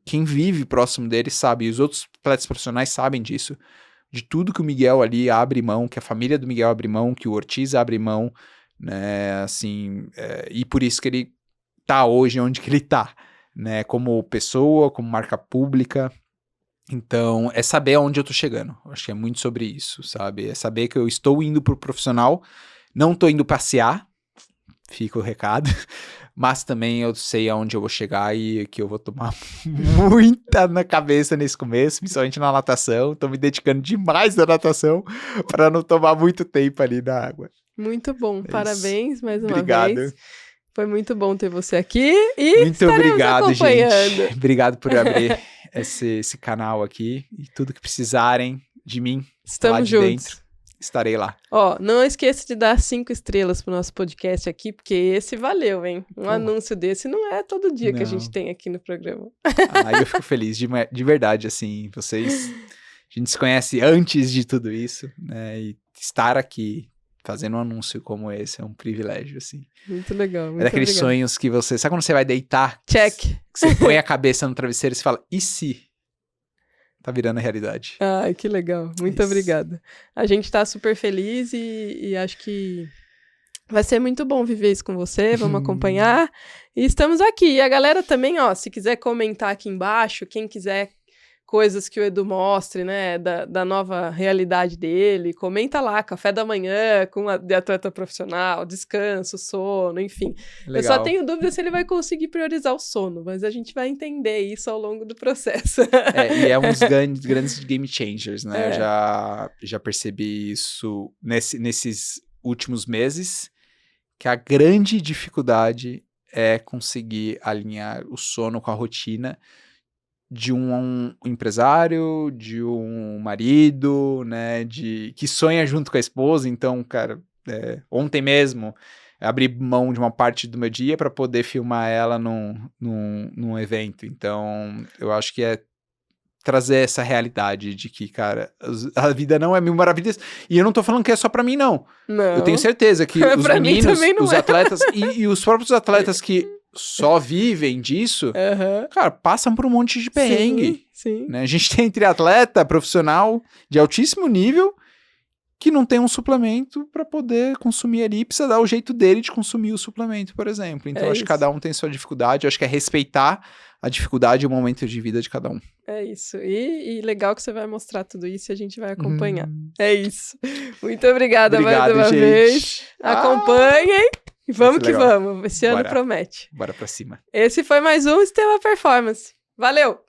quem vive próximo dele sabe, e os outros atletas profissionais sabem disso, de tudo que o Miguel ali abre mão, que a família do Miguel abre mão, que o Ortiz abre mão, né, assim, e por isso que ele tá hoje onde que ele tá, né, como pessoa, como marca pública. Então, é saber aonde eu tô chegando. Acho que é muito sobre isso, sabe? É saber que eu estou indo pro profissional, não tô indo passear, fica o recado, mas também eu sei aonde eu vou chegar e que eu vou tomar muita na cabeça nesse começo, principalmente na natação. Tô me dedicando demais na natação para não tomar muito tempo ali na água. Muito bom, parabéns mais uma Obrigado. vez. Foi muito bom ter você aqui e muito obrigado, acompanhando. Gente. Obrigado por abrir esse canal aqui e tudo que precisarem de mim, estamos lá de juntos. Dentro, estarei lá. Não esqueça de dar 5 estrelas pro nosso podcast aqui, porque esse valeu, hein? Anúncio desse não é todo dia que a gente tem aqui no programa. Eu fico feliz, de verdade, assim, vocês, a gente se conhece antes de tudo isso, né, e estar aqui fazendo um anúncio como esse é um privilégio, assim. Muito legal, muito daqueles obrigado. Sonhos que você... Sabe quando você vai deitar? Check. Que você põe a cabeça no travesseiro e você fala, e se? Tá virando realidade. Ai, que legal. Muito obrigada. A gente tá super feliz e acho que Vai ser muito bom viver isso com você, vamos acompanhar. E estamos aqui. E a galera também, ó, se quiser comentar aqui embaixo, quem quiser coisas que o Edu mostre, né, da nova realidade dele, comenta lá, café da manhã de atleta profissional, descanso, sono, enfim. Legal. Eu só tenho dúvida se ele vai conseguir priorizar o sono, mas a gente vai entender isso ao longo do processo. E é uns grandes game changers, né? Eu já percebi isso nesses últimos meses, que a grande dificuldade é conseguir alinhar o sono com a rotina de um empresário, de um marido, né, que sonha junto com a esposa. Então, cara, ontem mesmo abri mão de uma parte do meu dia para poder filmar ela num evento. Então, eu acho que é trazer essa realidade de que, cara, a vida não é mil maravilhas. E eu não tô falando que é só pra mim, não. Eu tenho certeza que os meninos, os atletas e os próprios atletas que só vivem disso, cara, passam por um monte de perrengue. Sim. Né? A gente tem triatleta profissional de altíssimo nível que não tem um suplemento para poder consumir ali, precisa dar o jeito dele de consumir o suplemento, por exemplo. Então, acho que cada um tem sua dificuldade, acho que é respeitar a dificuldade e o momento de vida de cada um. É isso. E legal que você vai mostrar tudo isso e a gente vai acompanhar. É isso. Muito obrigada mais uma vez. Acompanhem. E vamos que vamos. Esse ano promete. Bora pra cima. Esse foi mais um Extrema Performance. Valeu!